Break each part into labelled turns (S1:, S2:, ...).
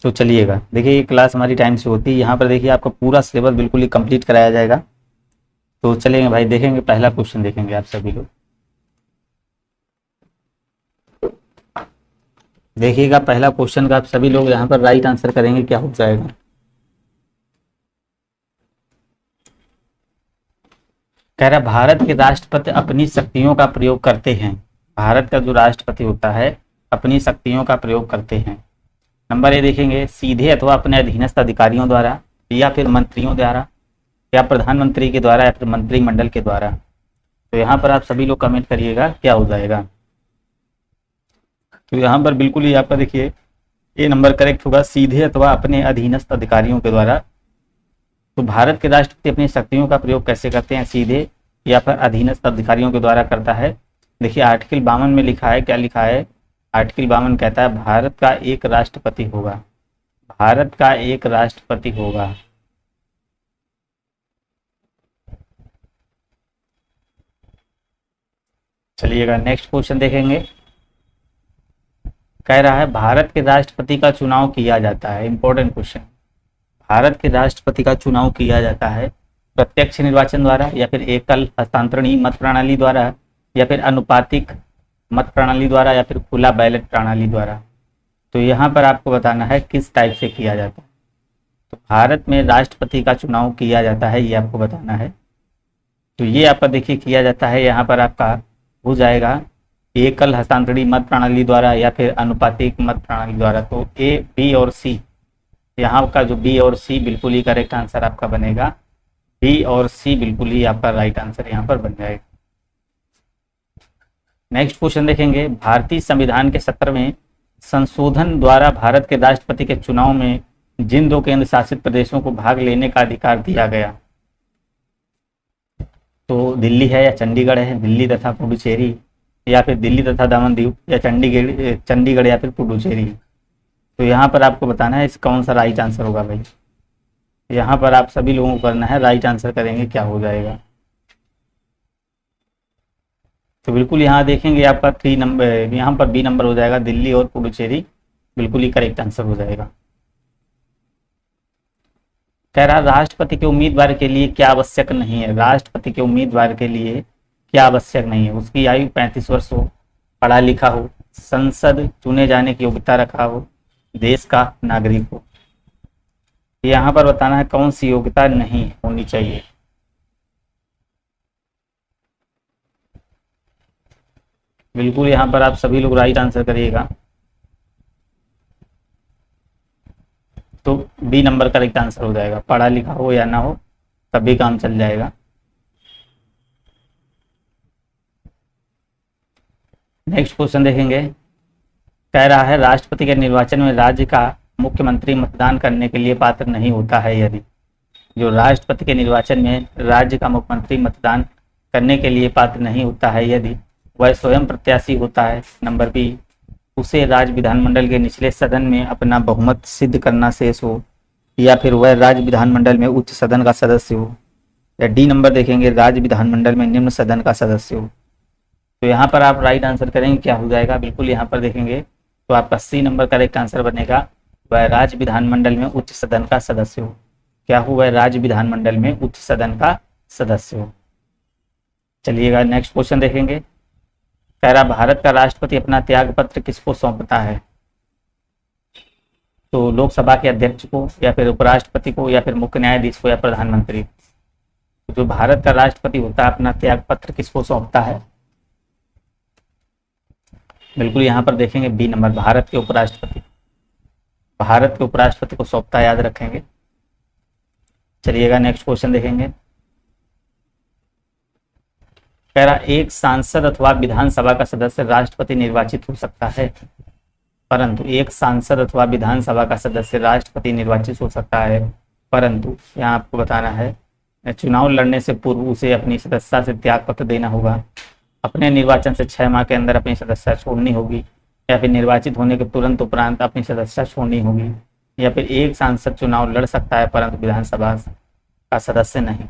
S1: तो चलिएगा, देखिए ये क्लास हमारी टाइम से होती है, यहाँ पर देखिए आपका पूरा सिलेबस बिल्कुल ही कंप्लीट कराया जाएगा। तो चलेंगे भाई, देखेंगे पहला क्वेश्चन देखेंगे आप सभी लोग। देखिएगा पहला क्वेश्चन का आप सभी लोग यहाँ पर राइट आंसर करेंगे, क्या हो जाएगा। कह रहा भारत के राष्ट्रपति अपनी शक्तियों का प्रयोग करते हैं। भारत का जो राष्ट्रपति होता है अपनी शक्तियों का प्रयोग करते हैं। नंबर ए देखेंगे, सीधे अथवा अपने अधीनस्थ अधिकारियों द्वारा, या फिर मंत्रियों द्वारा, या प्रधानमंत्री के द्वारा, या फिर मंत्रिमंडल के द्वारा। तो यहाँ पर आप सभी लोग कमेंट करिएगा क्या हो जाएगा। तो यहाँ पर बिल्कुल ही आपका देखिए ये नंबर करेक्ट होगा, सीधे अथवा अपने अधीनस्थ अधिकारियों के द्वारा। तो भारत के राष्ट्रपति अपनी शक्तियों का प्रयोग कैसे करते हैं, सीधे या फिर अधीनस्थ अधिकारियों के द्वारा करता है। देखिए आर्टिकल 52 में लिखा है, क्या लिखा है, आर्टिकल 52 कहता है भारत का एक राष्ट्रपति होगा, भारत का एक राष्ट्रपति होगा। चलिएगा नेक्स्ट क्वेश्चन देखेंगे। कह रहा है भारत के राष्ट्रपति का चुनाव किया जाता है, इंपॉर्टेंट क्वेश्चन। भारत के राष्ट्रपति का चुनाव किया जाता है प्रत्यक्ष निर्वाचन द्वारा, या फिर एकल हस्तांतरणीय मत प्रणाली द्वारा, या फिर अनुपातिक मत प्रणाली द्वारा, या फिर खुला बैलेट प्रणाली द्वारा। तो यहाँ पर आपको बताना है किस टाइप से किया जाता है। तो भारत में राष्ट्रपति का चुनाव किया जाता है, ये आपको बताना है। तो ये आपका देखिए किया जाता है, यहाँ पर आपका हो जाएगा एकल हस्तांतरणीय मत प्रणाली द्वारा, या फिर अनुपातिक मत प्रणाली द्वारा। तो ए, बी और सी, यहाँ का जो बी और सी बिल्कुल ही करेक्ट आंसर आपका बनेगा। बी और सी बिल्कुल ही आपका राइट आंसर यहाँ पर बन जाएगा। नेक्स्ट क्वेश्चन देखेंगे, भारतीय संविधान के 17वें संशोधन द्वारा भारत के राष्ट्रपति के चुनाव में जिन दो केंद्र शासित प्रदेशों को भाग लेने का अधिकार दिया गया, तो दिल्ली है या चंडीगढ़ है, दिल्ली तथा पुडुचेरी, या फिर दिल्ली तथा दमन दीव, या चंडीगढ़ या फिर पुडुचेरी। तो यहाँ पर आपको बताना है इस कौन सा राइट आंसर होगा भाई। यहाँ पर आप सभी लोगों को करना है, राइट आंसर करेंगे क्या हो जाएगा। तो बिल्कुल यहाँ देखेंगे आपका 3 नंबर, यहाँ पर बी नंबर हो जाएगा, दिल्ली और पुडुचेरी बिल्कुल ही करेक्ट आंसर हो जाएगा। कह रहा राष्ट्रपति के उम्मीदवार के लिए क्या आवश्यक नहीं है, राष्ट्रपति के उम्मीदवार के लिए क्या आवश्यक नहीं है, उसकी आयु 35 वर्ष हो, पढ़ा लिखा हो, संसद चुने जाने की योग्यता रखा हो, देश का नागरिक हो। यहाँ पर बताना है कौन सी योग्यता नहीं होनी चाहिए। बिल्कुल यहाँ पर आप सभी लोग राइट आंसर करिएगा। तो बी नंबर करेक्ट आंसर हो जाएगा, पढ़ा लिखा हो या ना हो तभी काम चल जाएगा। नेक्स्ट क्वेश्चन देखेंगे। कह रहा है राष्ट्रपति के निर्वाचन में राज्य का मुख्यमंत्री मतदान करने के लिए पात्र नहीं होता है यदि, जो राष्ट्रपति के निर्वाचन में राज्य का मुख्यमंत्री मतदान करने के लिए पात्र नहीं होता है यदि वह स्वयं प्रत्याशी होता है। नंबर बी, उसे राज्य विधानमंडल के निचले सदन में अपना बहुमत सिद्ध करना शेष हो, या फिर वह राज्य विधानमंडल में उच्च सदन का सदस्य हो, या डी नंबर देखेंगे राज्य विधानमंडल में निम्न सदन का सदस्य हो। तो यहाँ पर आप राइट आंसर करेंगे क्या हो जाएगा। बिल्कुल यहाँ पर देखेंगे तो आपका सी नंबर करेक्ट आंसर बनेगा, वह राज्य विधानमंडल में उच्च सदन का सदस्य हो। क्या हो, वह राज्य विधानमंडल में उच्च सदन का सदस्य हो। चलिएगा नेक्स्ट क्वेश्चन देखेंगे। कह रहा भारत का राष्ट्रपति अपना त्याग पत्र किसको सौंपता है, तो लोकसभा के अध्यक्ष को, या फिर उपराष्ट्रपति को, या फिर मुख्य न्यायाधीश को, या प्रधानमंत्री। जो भारत का राष्ट्रपति होता है अपना त्याग पत्र किसको सौंपता है, बिल्कुल यहाँ पर देखेंगे बी नंबर, भारत के उपराष्ट्रपति, भारत के उपराष्ट्रपति को सौंपता, याद रखेंगे। चलिएगा नेक्स्ट क्वेश्चन देखेंगे। कह रहा एक सांसद अथवा विधानसभा का सदस्य राष्ट्रपति निर्वाचित हो सकता है, परंतु एक सांसद अथवा विधानसभा का सदस्य राष्ट्रपति निर्वाचित हो सकता है, परंतु यहाँ आपको बताना है चुनाव लड़ने से पूर्व उसे अपनी सदस्यता से त्याग पत्र देना होगा, अपने निर्वाचन से 6 माह के अंदर अपनी सदस्यता छोड़नी होगी, या फिर निर्वाचित होने के तुरंत उपरांत अपनी सदस्यता छोड़नी होगी, या फिर एक सांसद चुनाव लड़ सकता है परंतु विधानसभा का सदस्य नहीं।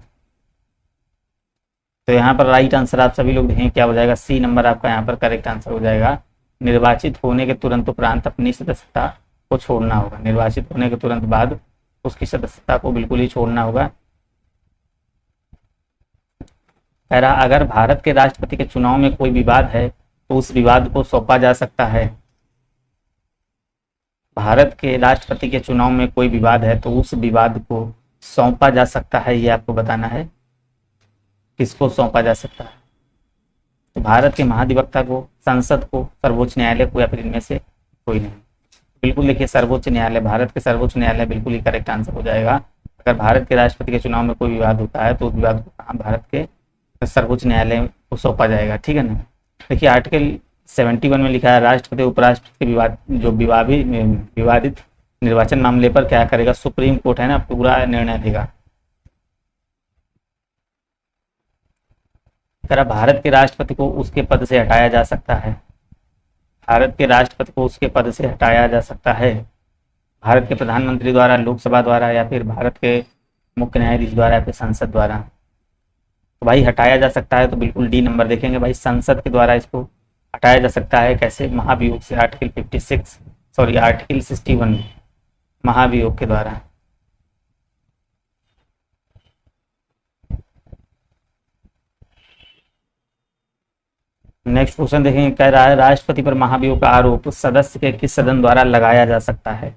S1: तो यहाँ पर राइट आंसर आप सभी लोग देखें क्या हो जाएगा, सी नंबर आपका यहाँ पर करेक्ट आंसर हो जाएगा, निर्वाचित होने के तुरंत उपरांत अपनी सदस्यता को छोड़ना होगा, निर्वाचित होने के तुरंत बाद उसकी सदस्यता को बिल्कुल ही छोड़ना होगा। कह रहा अगर भारत के राष्ट्रपति के चुनाव में कोई विवाद है तो उस विवाद को सौंपा जा सकता है। भारत के राष्ट्रपति के चुनाव में कोई विवाद है तो उस विवाद को सौंपा जा सकता है, ये आपको बताना है किसको सौंपा जा सकता है। तो भारत के महाधिवक्ता को, संसद को, सर्वोच्च न्यायालय को, या फिर इनमें से कोई नहीं। बिल्कुल देखिए सर्वोच्च न्यायालय, भारत के सर्वोच्च न्यायालय बिल्कुल ही करेक्ट आंसर हो जाएगा। अगर भारत के राष्ट्रपति के चुनाव में कोई विवाद होता है तो उस विवाद को कहाँ भारत के सर्वोच्च न्यायालय को सौंपा जाएगा, ठीक है ना। देखिए आर्टिकल 71 में लिखा है राष्ट्रपति उपराष्ट्रपति के विवादित निर्वाचन मामले पर क्या करेगा, सुप्रीम कोर्ट है ना, पूरा निर्णय देगा। भारत के राष्ट्रपति को उसके पद से हटाया जा सकता है, भारत के राष्ट्रपति को उसके पद से हटाया जा सकता है भारत के प्रधानमंत्री द्वारा, लोकसभा द्वारा, या फिर भारत के मुख्य न्यायाधीश द्वारा, या फिर संसद द्वारा। तो भाई हटाया जा सकता है तो बिल्कुल डी नंबर देखेंगे भाई, संसद के द्वारा इसको हटाया जा सकता है। कैसे, महाभियोग से, आर्टिकल 61 महाभियोग के द्वारा। नेक्स्ट क्वेश्चन देखेंगे, कह रहा है राष्ट्रपति पर महाभियोग का आरोप सदस्य के किस सदन द्वारा लगाया जा सकता है।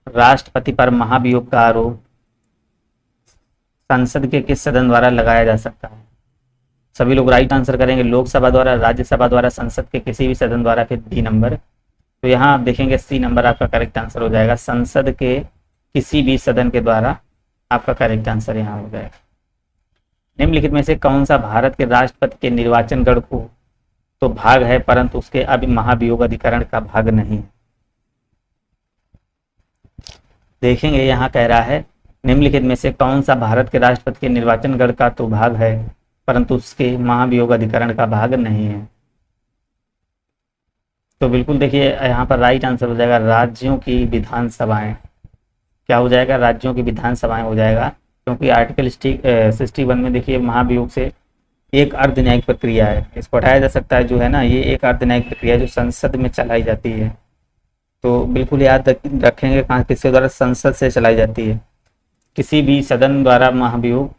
S1: राष्ट्रपति पर महाभियोग का आरोप संसद के किस सदन द्वारा लगाया जा सकता है। सभी लोग राइट आंसर करेंगे, लोकसभा द्वारा, राज्यसभा द्वारा, संसद के किसी भी सदन द्वारा, फिर डी नंबर। तो यहाँ आप देखेंगे सी नंबर आपका करेक्ट आंसर हो जाएगा, संसद के किसी भी सदन के द्वारा आपका करेक्ट आंसर यहाँ हो जाएगा। निम्नलिखित में से कौन सा भारत के राष्ट्रपति के निर्वाचन गण को तो भाग है परंतु उसके अभी महाभियोग अधिकरण का भाग नहीं है। देखेंगे यहाँ कह रहा है निम्नलिखित में से कौन सा भारत के राष्ट्रपति के निर्वाचन गण का तो भाग है परंतु उसके महाभियोग अधिकरण का भाग नहीं है। तो बिल्कुल देखिए यहाँ पर राइट आंसर हो जाएगा राज्यों की विधानसभाएं। क्या हो जाएगा, राज्यों की विधानसभाएं हो जाएगा, क्योंकि आर्टिकल 61 में देखिए महाभियोग से एक अर्ध न्यायिक प्रक्रिया है, इसको हटाया जा सकता है जो है ना, ये एक अर्ध न्यायिक प्रक्रिया जो संसद में चलाई जाती है। तो बिल्कुल याद रखेंगे कहाँ, किसके द्वारा, संसद से चलाई जाती है। किसी भी सदन द्वारा महाभियोग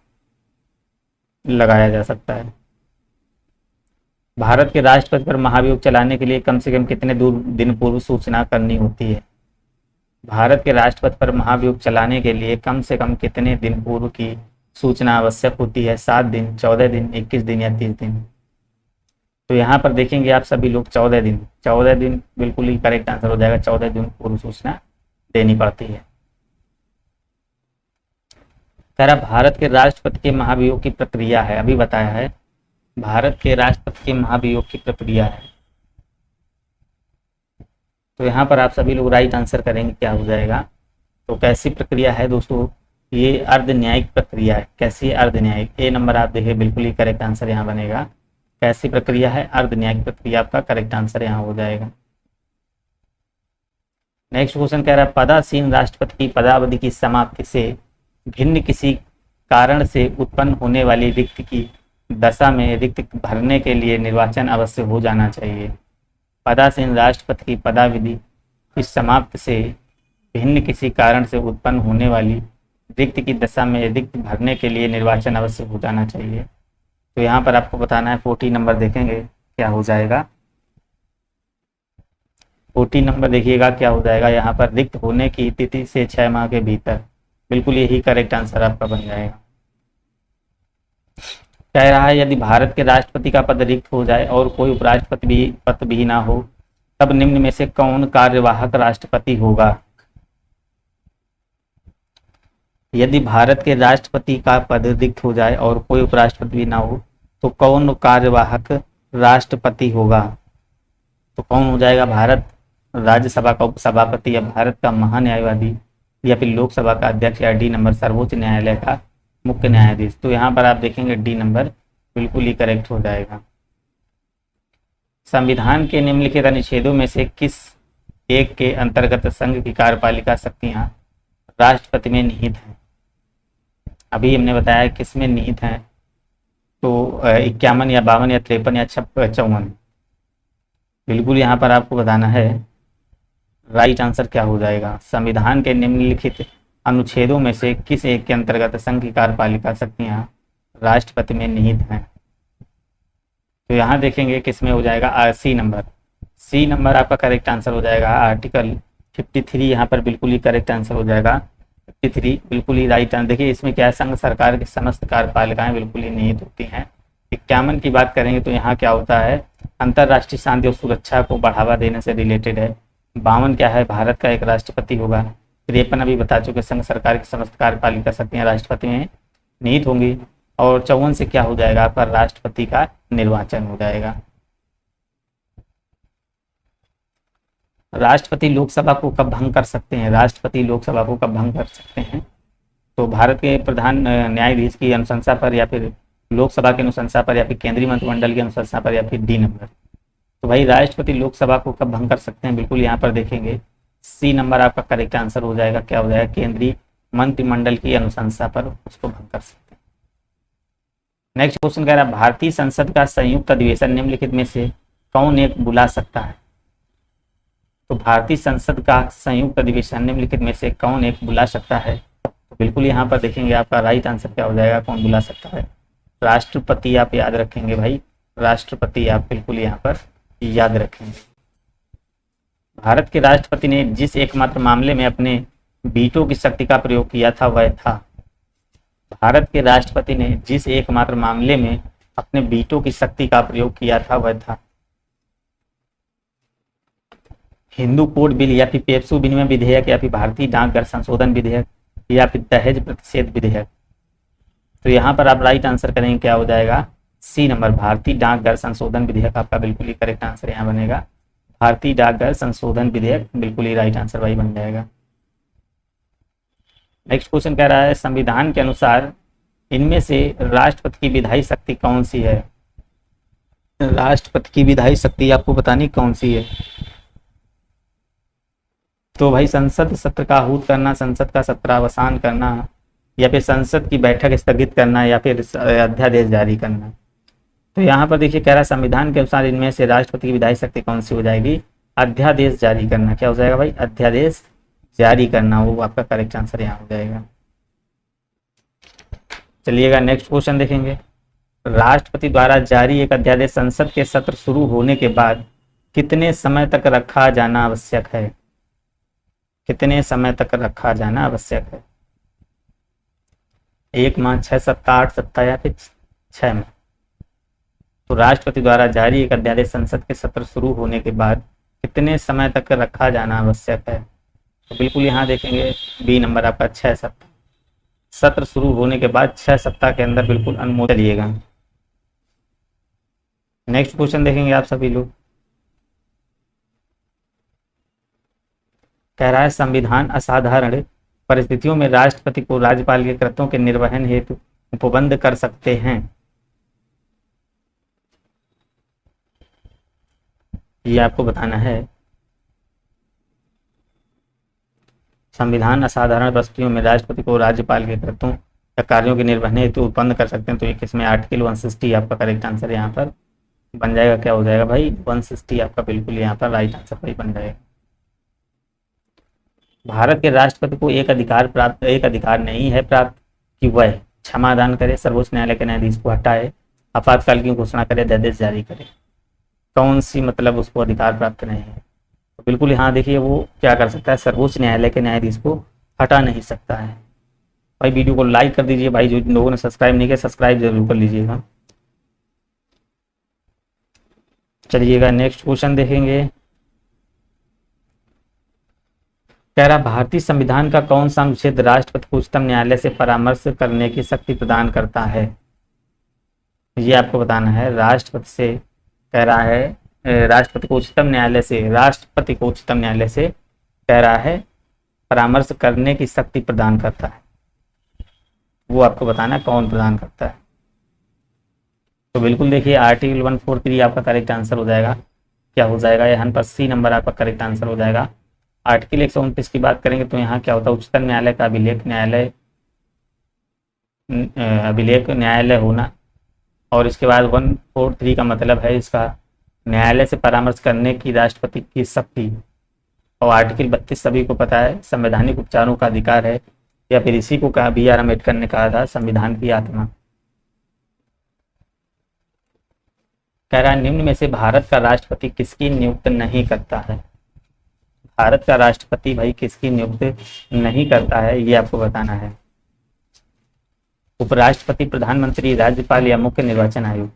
S1: लगाया जा सकता है। भारत के राष्ट्रपति पर महाभियोग चलाने के लिए कम से कम कितने दिन पूर्व सूचना करनी होती है। भारत के राष्ट्रपति पर महाभियोग चलाने के लिए कम से कम कितने दिन पूर्व की सूचना आवश्यक होती है, 7 दिन, 14 दिन, 21 दिन या 30 दिन। तो यहाँ पर देखेंगे आप सभी लोग 14 दिन बिल्कुल ही करेक्ट आंसर हो जाएगा, 14 दिन पूर्व सूचना देनी पड़ती है। कह रहा भारत के राष्ट्रपति के महाभियोग की प्रक्रिया है, अभी बताया है भारत के राष्ट्रपति के महाभियोग की प्रक्रिया है। तो यहाँ पर आप सभी लोग राइट आंसर करेंगे, क्या हो जाएगा। तो कैसी प्रक्रिया है दोस्तों, ये अर्ध न्यायिक प्रक्रिया है। कैसी अर्ध न्यायिक, ए नंबर आप देखिए बिल्कुल ही करेक्ट आंसर यहाँ बनेगा। कैसी प्रक्रिया है, अर्ध न्यायिक प्रक्रिया, आपका करेक्ट आंसर यहाँ हो जाएगा। नेक्स्ट क्वेश्चन कह रहा है पदासीन राष्ट्रपति की पदावधि की समाप्ति से भिन्न किसी कारण से उत्पन्न होने वाली रिक्त की दशा में रिक्त भरने के लिए निर्वाचन अवश्य हो जाना चाहिए। पदासीन राष्ट्रपति की पदावधि की समाप्ति से भिन्न किसी कारण से उत्पन्न होने वाली रिक्त की दशा में रिक्त भरने के लिए निर्वाचन अवश्य हो जाना चाहिए। तो यहाँ पर आपको बताना है 40 नंबर देखेंगे क्या हो जाएगा। 40 नंबर देखिएगा क्या हो जाएगा, यहाँ पर रिक्त होने की तिथि से 6 माह के भीतर, बिल्कुल यही करेक्ट आंसर आपका बन जाएगा। कह रहा है यदि भारत के राष्ट्रपति का पद रिक्त हो जाए और कोई उपराष्ट्रपति भी पद भी ना हो तब निम्न में से कौन कार्यवाहक राष्ट्रपति होगा। यदि भारत के राष्ट्रपति का पद रिक्त हो जाए और कोई उपराष्ट्रपति भी ना हो तो कौन कार्यवाहक राष्ट्रपति होगा। तो कौन हो जाएगा, भारत राज्यसभा का उपसभापति या भारत का महान्यायवादी या फिर लोकसभा का अध्यक्ष या डी नंबर सर्वोच्च न्यायालय का मुख्य न्यायाधीश। तो यहाँ पर आप देखेंगे डी नंबर बिल्कुल ही करेक्ट हो जाएगा। संविधान के निम्नलिखित अनुच्छेदों में से किस एक के अंतर्गत संघ की कार्यपालिका शक्तियां राष्ट्रपति में निहित हैं। अभी हमने बताया किस में निहित हैं, तो 51 या 52 या 53 या 54। बिल्कुल यहाँ पर आपको बताना है राइट आंसर क्या हो जाएगा? संविधान के निम्नलिखित अनुच्छेदों में से किस एक के अंतर्गत संघ की कार्यपालिका शक्तियां राष्ट्रपति में निहित हैं? तो यहाँ देखेंगे किसमें हो जाएगा, सी नंबर। सी नंबर आपका करेक्ट आंसर हो जाएगा। आर्टिकल 53 यहाँ पर बिल्कुल ही करेक्ट आंसर हो जाएगा। 53 बिल्कुल ही राइट आंसर। देखिए इसमें क्या है, संघ सरकार की समस्त कार्यपालिकाएं बिल्कुल ही निहित होती हैं। 51 की बात करेंगे तो यहाँ क्या होता है, अंतर्राष्ट्रीय शांति और सुरक्षा को बढ़ावा देने से रिलेटेड है। 52 क्या है, भारत का एक राष्ट्रपति होगा। 53 अभी बता चुके, संघ सरकार की समस्त कार्यपालिका शक्तियां राष्ट्रपति में निहित होंगी। और 54 से क्या हो जाएगा आपका, राष्ट्रपति का निर्वाचन हो जाएगा। राष्ट्रपति लोकसभा को कब भंग कर सकते हैं? राष्ट्रपति लोकसभा को कब भंग कर सकते हैं? तो भारत के प्रधान न्यायाधीश की अनुशंसा पर, या फिर लोकसभा की अनुशंसा पर, या फिर केंद्रीय मंत्रिमंडल की अनुशंसा पर, या फिर डी नंबर। तो भाई राष्ट्रपति लोकसभा को कब भंग कर सकते हैं? बिल्कुल यहाँ पर देखेंगे सी नंबर आपका करेक्ट आंसर हो जाएगा। क्या हो जाएगा, केंद्रीय मंत्रिमंडल की अनुशंसा पर उसको भंग कर सकते हैं। नेक्स्ट क्वेश्चन कह रहा है, भारतीय संसद का संयुक्त अधिवेशन निम्नलिखित में से कौन एक बुला सकता है? तो भारतीय संसद का संयुक्त अधिवेशन निम्नलिखित में से कौन एक बुला सकता है? तो बिल्कुल यहाँ पर देखेंगे आपका राइट आंसर क्या हो जाएगा, कौन बुला सकता है? राष्ट्रपति आप याद रखेंगे भाई, राष्ट्रपति आप बिल्कुल यहाँ पर याद रखेंगे। भारत के राष्ट्रपति ने जिस एकमात्र मामले में अपने वीटो की शक्ति का प्रयोग किया था वह था। भारत के राष्ट्रपति ने जिस एकमात्र मामले में अपने वीटो की शक्ति का प्रयोग किया था वह था हिंदू कोड बिल, या फिर पेप्सू विनिमय विधेयक, या फिर भारतीय डाकघर संशोधन विधेयक, या फिर दहेज प्रतिषेध विधेयक। तो यहाँ पर आप राइट आंसर करेंगे, क्या हो जाएगा, सी नंबर, भारतीय डाकघर संशोधन विधेयक आपका बिल्कुल ही करेक्ट आंसर यहाँ बनेगा। भारतीय डाकघर संशोधन विधेयक बिल्कुल ही राइट आंसर भाई बन जाएगा। नेक्स्ट क्वेश्चन कह रहा है, संविधान के अनुसार इनमें से राष्ट्रपति की विधायी शक्ति कौन सी है? राष्ट्रपति की विधायी शक्ति आपको बतानी कौन सी है? तो भाई संसद सत्र का आहूत करना, संसद का सत्रावसान करना, या फिर संसद की बैठक स्थगित करना, या फिर अध्यादेश जारी करना। तो यहाँ पर देखिए कह रहा है संविधान के अनुसार इनमें से राष्ट्रपति की विधायी शक्ति कौन सी हो जाएगी? अध्यादेश जारी करना। क्या हो जाएगा भाई? अध्यादेश जारी करना, वो आपका करेक्ट आंसर यहाँ हो जाएगा। चलिएगा नेक्स्ट क्वेश्चन देखेंगे। राष्ट्रपति द्वारा जारी एक अध्यादेश संसद के सत्र शुरू होने के बाद कितने समय तक रखा जाना आवश्यक है? कितने समय तक रखा जाना आवश्यक है? 1 माह, 6 सप्ताह, 8 सप्ताह, या फिर 6 माह। तो राष्ट्रपति द्वारा जारी एक अध्यादेश संसद के सत्र शुरू होने के बाद कितने समय तक रखा जाना आवश्यक है? तो बिल्कुल यहाँ देखेंगे बी नंबर आपका 6 सप्ताह। सत्र शुरू होने के बाद 6 सप्ताह के अंदर बिल्कुल अनुमोदन चलिएगा। नेक्स्ट क्वेश्चन देखेंगे आप सभी लोग। कह रहा है संविधान असाधारण परिस्थितियों में राष्ट्रपति को राज्यपाल के कृत्यों के निर्वहन हेतु उपबंध कर सकते हैं। ये आपको बताना है। संविधान असाधारण परिस्थितियों में राष्ट्रपति को राज्यपाल के कृत्यों या कार्यों के निर्वहन हेतु उपबंध कर सकते हैं। तो ये किसमें, आर्टिकल 160 आपका करेक्ट आंसर यहाँ पर बन जाएगा। क्या हो जाएगा भाई? 160 आपका बिल्कुल यहाँ पर राइट आंसर भाई बन जाएगा। भारत के राष्ट्रपति को एक अधिकार नहीं है प्राप्त कि वह क्षमादान करे, सर्वोच्च न्यायालय के न्यायाधीश को हटाए, आपातकाल की घोषणा करे, अध्यादेश जारी करे। कौन सी मतलब उसको अधिकार प्राप्त नहीं है? तो बिल्कुल यहाँ देखिए वो क्या कर सकता है, सर्वोच्च न्यायालय के न्यायाधीश को हटा नहीं सकता है। भाई वीडियो को लाइक कर दीजिए भाई, जो लोगों ने सब्सक्राइब नहीं किया सब्सक्राइब जरूर कर लीजिएगा। चलिएगा नेक्स्ट क्वेश्चन देखेंगे। कह रहा भारतीय संविधान का कौन सा अनुच्छेद राष्ट्रपति को उच्चतम न्यायालय से परामर्श करने की शक्ति प्रदान करता है? ये आपको बताना है। राष्ट्रपति से कह रहा है, राष्ट्रपति को उच्चतम न्यायालय से कह रहा है परामर्श करने की शक्ति प्रदान करता है। वो आपको बताना है कौन प्रदान करता है। तो बिल्कुल देखिए आर्टिकल 143 आपका करेक्ट आंसर हो जाएगा। क्या हो जाएगा? यहाँ पर सी नंबर आपका करेक्ट आंसर हो जाएगा। आर्टिकल 129 की बात करेंगे तो यहाँ क्या होता है, उच्चतम न्यायालय का अभिलेख न्यायालय होना। और इसके बाद 143 का मतलब है इसका न्यायालय से परामर्श करने की राष्ट्रपति की शक्ति। और आर्टिकल 32 सभी को पता है, संवैधानिक उपचारों का अधिकार है, या फिर इसी को कहा बी आर अम्बेडकर ने कहा था संविधान की आत्मा। कह रहा है निम्न में से भारत का राष्ट्रपति किसकी नियुक्त नहीं करता है। भारत का राष्ट्रपति भाई किसकी नियुक्त नहीं करता है, ये आपको बताना है। उपराष्ट्रपति, प्रधानमंत्री, राज्यपाल या मुख्य निर्वाचन आयोग।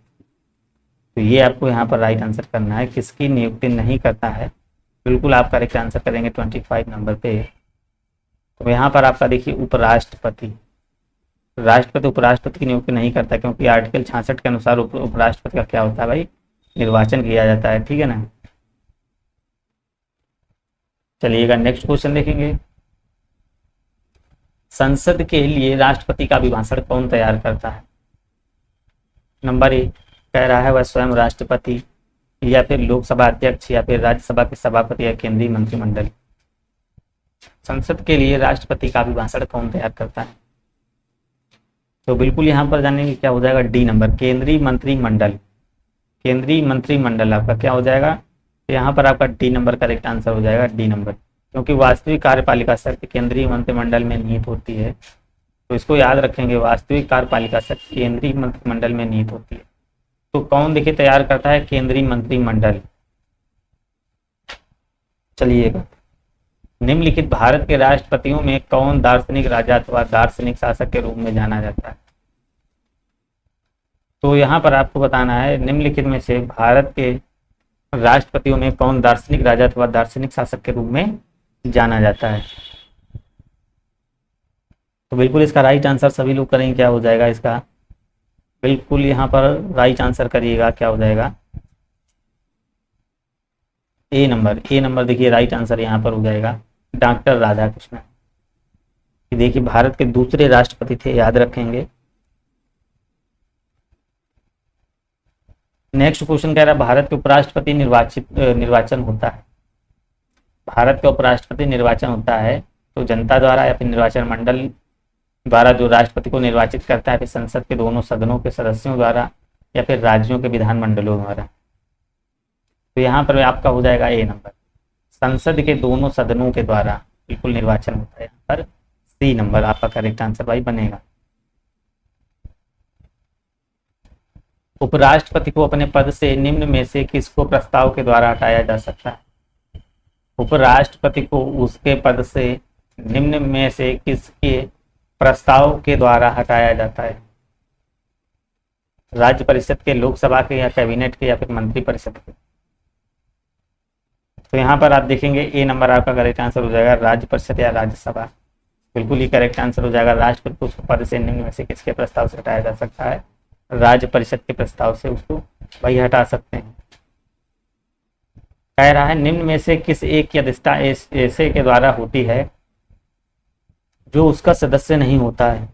S1: तो ये आपको यहाँ पर राइट आंसर करना है, किसकी नियुक्ति नहीं करता है। बिल्कुल आप करेक्ट आंसर करेंगे 25 नंबर पे। तो यहाँ पर आपका देखिए उपराष्ट्रपति, राष्ट्रपति उपराष्ट्रपति की नियुक्ति नहीं करता, क्योंकि आर्टिकल 66 के अनुसार उपराष्ट्रपति का क्या होता है भाई, निर्वाचन किया जाता है। ठीक है ना। चलिएगा नेक्स्ट क्वेश्चन देखेंगे। संसद के लिए राष्ट्रपति का अभिभाषण कौन तैयार करता है। नंबर ए, कह रहा है वह स्वयं राष्ट्रपति, या फिर लोकसभा अध्यक्ष, या फिर राज्यसभा के सभापति, या केंद्रीय मंत्रिमंडल। संसद के लिए राष्ट्रपति का अभिभाषण कौन तैयार करता है। तो बिल्कुल यहाँ पर जानेंगे क्या हो जाएगा, डी नंबर, केंद्रीय मंत्रिमंडल। केंद्रीय मंत्रिमंडल आपका क्या हो जाएगा, तो यहाँ पर आपका डी नंबर करेक्ट आंसर हो जाएगा, डी नंबर। क्योंकि वास्तविक कार्यपालिका शक्ति केंद्रीय मंत्रिमंडल में निहित होती है, तो इसको याद रखेंगे, वास्तविक कार्यपालिका शक्ति केंद्रीय मंत्रिमंडल में निहित होती है। तो कौन देखिए तैयार करता है, केंद्रीय मंत्रिमंडल। चलिएगा, निम्नलिखित भारत के राष्ट्रपतियों में कौन दार्शनिक राजा अथवा दार्शनिक शासक के रूप में जाना जाता है। तो यहाँ पर आपको बताना है निम्नलिखित में से भारत के राष्ट्रपतियों में कौन दार्शनिक राजा अथवा दार्शनिक शासक के रूप में जाना जाता है। तो बिल्कुल इसका राइट आंसर सभी लोग करेंगे, क्या हो जाएगा इसका, बिल्कुल यहाँ पर राइट आंसर करिएगा, क्या हो जाएगा, ए नंबर। ए नंबर देखिए राइट आंसर यहाँ पर हो जाएगा डॉक्टर राधाकृष्णन। देखिए भारत के दूसरे राष्ट्रपति थे, याद रखेंगे। नेक्स्ट क्वेश्चन कह रहा है भारत के उपराष्ट्रपति निर्वाचन होता है। भारत का उपराष्ट्रपति निर्वाचन होता है तो जनता द्वारा या फिर निर्वाचन मंडल द्वारा जो राष्ट्रपति को निर्वाचित करता है, फिर संसद के दोनों सदनों के सदस्यों द्वारा या फिर राज्यों के विधानमंडलों द्वारा। तो यहाँ पर आपका हो जाएगा ए नंबर, संसद के दोनों सदनों के द्वारा बिल्कुल निर्वाचन होता है। यहाँ पर सी नंबर आपका करेक्ट आंसर भाई बनेगा। उपराष्ट्रपति को अपने पद से निम्न में से किसको प्रस्ताव के द्वारा हटाया जा सकता है। उपराष्ट्रपति को उसके पद से निम्न में से किसके प्रस्ताव के द्वारा हटाया जाता है। राज्य परिषद के, लोकसभा के, या कैबिनेट के, या फिर मंत्री परिषद के। तो यहाँ पर आप देखेंगे ए नंबर आपका करेक्ट आंसर हो जाएगा, राज्य परिषद या राज्यसभा। बिल्कुल ही करेक्ट आंसर हो जाएगा। राष्ट्रपति को उसके पद से निम्न में से किसके प्रस्ताव से हटाया जा सकता है, राज्य परिषद के प्रस्ताव से उसको वही हटा सकते हैं। कह रहा है निम्न में से किस एक की अध्यक्षता ऐसे के द्वारा होती है जो उसका सदस्य नहीं होता है।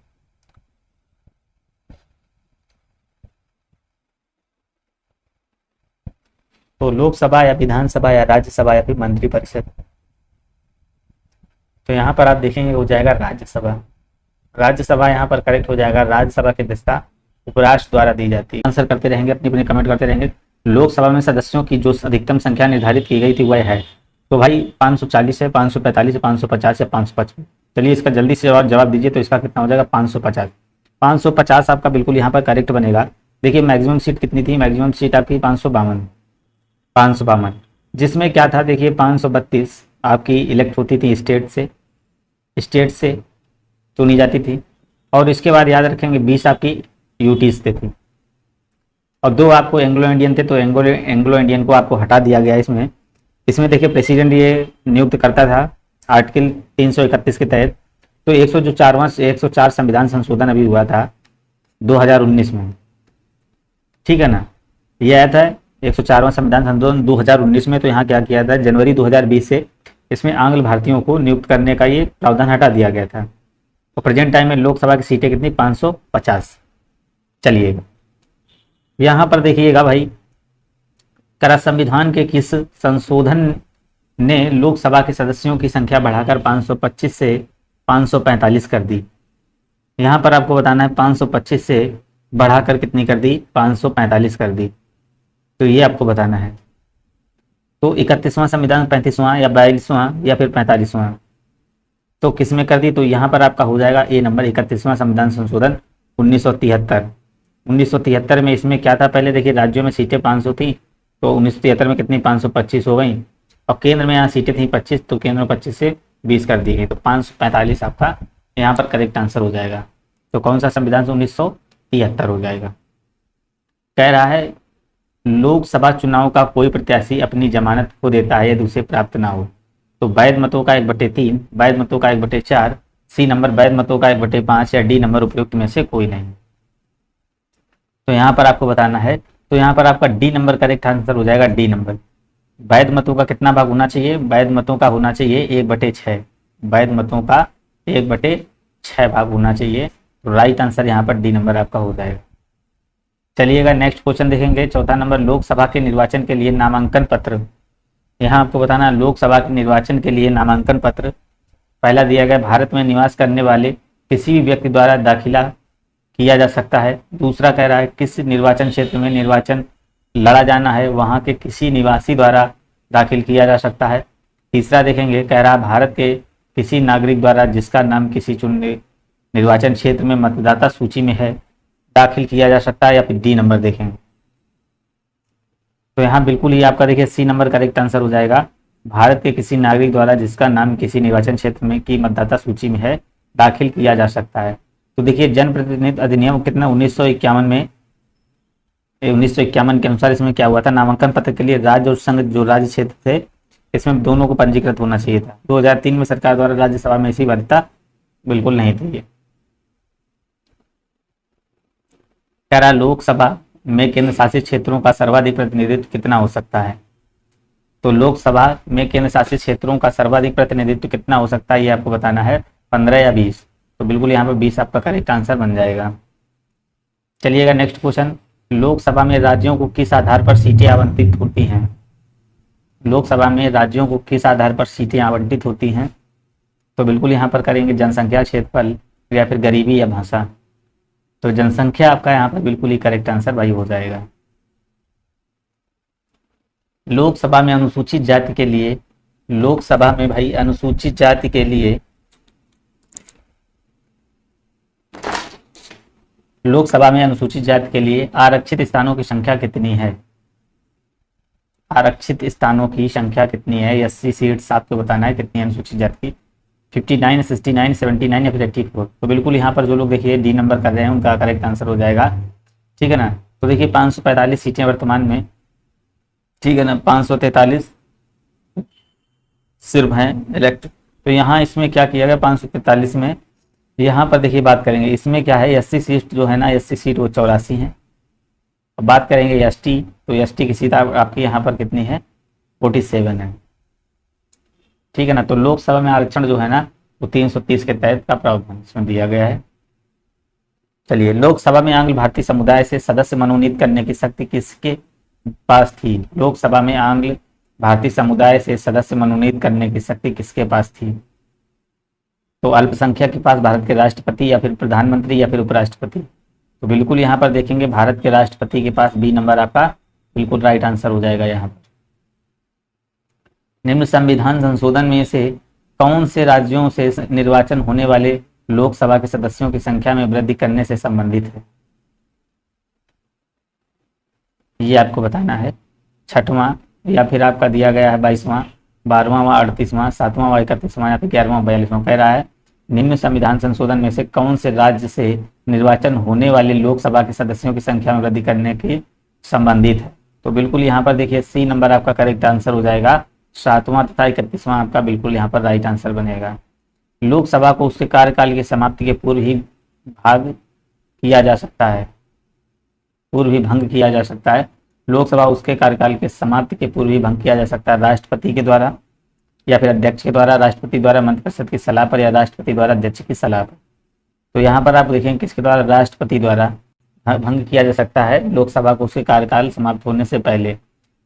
S1: तो लोकसभा या विधानसभा या राज्यसभा या फिर मंत्री परिषद। तो यहाँ पर आप देखेंगे हो जाएगा राज्यसभा। राज्यसभा यहाँ पर करेक्ट हो जाएगा। राज्यसभा की अध्यक्षता उपराष्ट्र द्वारा दी जाती है। आंसर करते रहेंगे, अपनी अपनी कमेंट करते रहेंगे। लोकसभा में सदस्यों की जो अधिकतम संख्या निर्धारित की गई थी वह है, तो भाई 540 है, 545 है, 550 या 555। चलिए इसका जल्दी से जवाब दीजिए। तो इसका कितना हो जाएगा 550। 550 आपका बिल्कुल यहाँ पर करेक्ट बनेगा। देखिए मैक्सिमम सीट कितनी थी, मैक्सिमम सीट आपकी 552, जिसमें क्या था देखिए 532 आपकी इलेक्ट होती थी स्टेट से चुनी जाती थी, और इसके बाद याद रखेंगे 20 आपकी यूटीज से थी, और 2 आपको एंग्लो इंडियन थे। तो एंग्लो इंडियन को आपको हटा दिया गया। इसमें देखिए प्रेसिडेंट ये नियुक्त करता था आर्टिकल 331 के तहत। तो 104 संविधान संशोधन अभी हुआ था 2019 में, ठीक है ना। ये आया था 104वां संविधान संशोधन 2019 में। तो यहाँ क्या किया था, जनवरी 2020 से इसमें आंग्ल भारतीयों को नियुक्त करने का ये प्रावधान हटा दिया गया था। तो प्रेजेंट टाइम में लोकसभा की सीटें कितनी, 550। चलिएगा यहाँ पर देखिएगा भाई, करा संविधान के किस संशोधन ने लोकसभा के सदस्यों की संख्या बढ़ाकर 525 से 545 कर दी। यहाँ पर आपको बताना है 525 से बढ़ाकर कितनी कर दी, 545 कर दी। तो ये आपको बताना है। तो 31वां संविधान, 35वां या 42वां या फिर 45वां, तो किस में कर दी? तो यहाँ पर आपका हो जाएगा ए नंबर, 31वां संविधान संशोधन 1973। 1973 में इसमें क्या था? पहले देखिए राज्यों में सीटें 500 थी, तो 1973 में कितनी? 525 हो गई। और केंद्र में यहाँ सीटें थी 25, तो केंद्र में 25 से 20 कर दी गई, तो 545 आपका यहाँ पर करेक्ट आंसर हो जाएगा। तो कौन सा संविधान से? 1973 हो जाएगा। कह रहा है लोकसभा चुनाव का कोई प्रत्याशी अपनी जमानत खो देता है यदि उसे प्राप्त ना हो, तो वैध मतों का 1/3, वैध मतों का 1/4, सी नंबर वैध मतों का 1/5 या डी नंबर उपयुक्त में से कोई नहीं। तो यहाँ पर आपको बताना है, तो यहाँ पर आपका डी नंबर करेक्ट आंसर हो जाएगा, डी नंबर। वैध मतों का कितना भाग होना चाहिए? वैध मतों का होना चाहिए 1/6, वैध मतों का 1/6 भाग होना चाहिए। तो राइट आंसर यहाँ पर डी नंबर आपका हो जाएगा। चलिएगा नेक्स्ट क्वेश्चन देखेंगे। चौथा नंबर, लोकसभा के निर्वाचन के लिए नामांकन पत्र। यहाँ आपको बताना है लोकसभा के निर्वाचन के लिए नामांकन पत्र पहला दिया गया भारत में निवास करने वाले किसी भी व्यक्ति द्वारा दाखिला किया जा सकता है। दूसरा कह रहा है किस निर्वाचन क्षेत्र में निर्वाचन लड़ा जाना है वहाँ के किसी निवासी द्वारा दाखिल किया जा सकता है। तीसरा देखेंगे, कह रहा है भारत के किसी नागरिक द्वारा जिसका नाम किसी चुने निर्वाचन क्षेत्र में मतदाता सूची में है दाखिल किया जा सकता है, या फिर डी नंबर देखेंगे। तो यहाँ बिल्कुल ही आपका देखिए सी नंबर करेक्ट आंसर हो जाएगा, भारत के किसी नागरिक द्वारा जिसका नाम किसी निर्वाचन क्षेत्र में की मतदाता सूची में है दाखिल किया जा सकता है। तो देखिए जनप्रतिनिधित्व अधिनियम कितना 1951 में 1951 के अनुसार इसमें क्या हुआ था, नामांकन पत्र के लिए राज्य और संघ जो राज्य क्षेत्र थे इसमें दोनों को पंजीकृत होना चाहिए था। 2003 में सरकार द्वारा राज्यसभा में ऐसी वैधता बिल्कुल नहीं थी। कह रहा लोकसभा में केंद्र शासित क्षेत्रों का सर्वाधिक प्रतिनिधित्व कितना हो सकता है। तो लोकसभा में केंद्र शासित क्षेत्रों का सर्वाधिक प्रतिनिधित्व कितना हो सकता है ये आपको बताना है, 15 या 20। तो बिल्कुल यहाँ पर 20 आपका करेक्ट आंसर बन जाएगा। चलिएगा नेक्स्ट क्वेश्चन, लोकसभा में राज्यों को किस आधार पर सीटें आवंटित होती हैं। लोकसभा में राज्यों को किस आधार पर सीटें आवंटित होती हैं। तो बिल्कुल यहाँ पर करेंगे जनसंख्या, क्षेत्रफल या फिर गरीबी या भाषा। तो जनसंख्या आपका यहाँ पर बिल्कुल ही करेक्ट आंसर भाई हो जाएगा। लोकसभा में अनुसूचित जाति के लिए, लोकसभा में भाई अनुसूचित जाति के लिए, लोकसभा में अनुसूचित जाति के लिए आरक्षित स्थानों की संख्या कितनी है। आरक्षित स्थानों की संख्या कितनी है, 80 सीट्स आपको बताना है कितनी है अनुसूचित जाति की, 59, 69, 79 या फिर 84। तो बिल्कुल यहाँ पर जो लोग देखिए डी नंबर कर रहे हैं उनका करेक्ट आंसर हो जाएगा, ठीक है ना। तो देखिए 545 सीटें वर्तमान में, ठीक है ना, 543 सिर्फ हैं इलेक्ट। तो यहाँ इसमें क्या किया गया 543 में, यहाँ पर देखिए बात करेंगे इसमें क्या है 80 सीट जो है ना, 80 सीट वो 84 हैं। अब बात करेंगे एसटी, तो एसटी की सीट आपकी यहाँ पर कितनी है 47 है, ठीक है ना। तो लोकसभा में आरक्षण जो है ना वो 330 के तहत का प्रावधान इसमें दिया गया है। चलिए, लोकसभा में आंग्ल भारतीय समुदाय से सदस्य मनोनीत करने की शक्ति किसके पास थी। लोकसभा में आंग्ल भारतीय समुदाय से सदस्य मनोनीत करने की शक्ति किसके पास थी। तो अल्पसंख्यक के पास भारत के राष्ट्रपति या फिर प्रधानमंत्री या फिर उपराष्ट्रपति। तो बिल्कुल यहाँ पर देखेंगे भारत के राष्ट्रपति के पास, बी नंबर आपका बिल्कुल राइट आंसर हो जाएगा। यहाँ पर निम्न संविधान संशोधन में से कौन से राज्यों से निर्वाचन होने वाले लोकसभा के सदस्यों की संख्या में वृद्धि करने से संबंधित है, ये आपको बताना है। छठवां या फिर आपका दिया गया है 22वां, 12वां व 38वां, 7वां व 31वां या फिर 11वां 42वां। कह रहा है निम्न संविधान संशोधन में से कौन से राज्य से निर्वाचन होने वाले लोकसभा के सदस्यों की संख्या में वृद्धि करने के संबंधित है। तो बिल्कुल यहाँ पर देखिए सी नंबर आपका करेक्ट आंसर हो जाएगा। 7वां तथा 31वां आपका बिल्कुल यहाँ पर राइट आंसर बनेगा। लोकसभा को उसके कार्यकाल की समाप्ति के पूर्व ही भाग किया जा सकता है, पूर्व ही भंग किया जा सकता है। लोकसभा उसके कार्यकाल के समाप्ति के पूर्व ही भंग किया जा सकता है राष्ट्रपति के द्वारा या फिर अध्यक्ष के द्वारा, राष्ट्रपति द्वारा मंत्रिपरिषद की सलाह पर या राष्ट्रपति द्वारा अध्यक्ष की सलाह पर। तो यहाँ पर आप देखेंगे किसके द्वारा, राष्ट्रपति द्वारा भंग किया जा सकता है लोकसभा को उसके कार्यकाल समाप्त होने से पहले।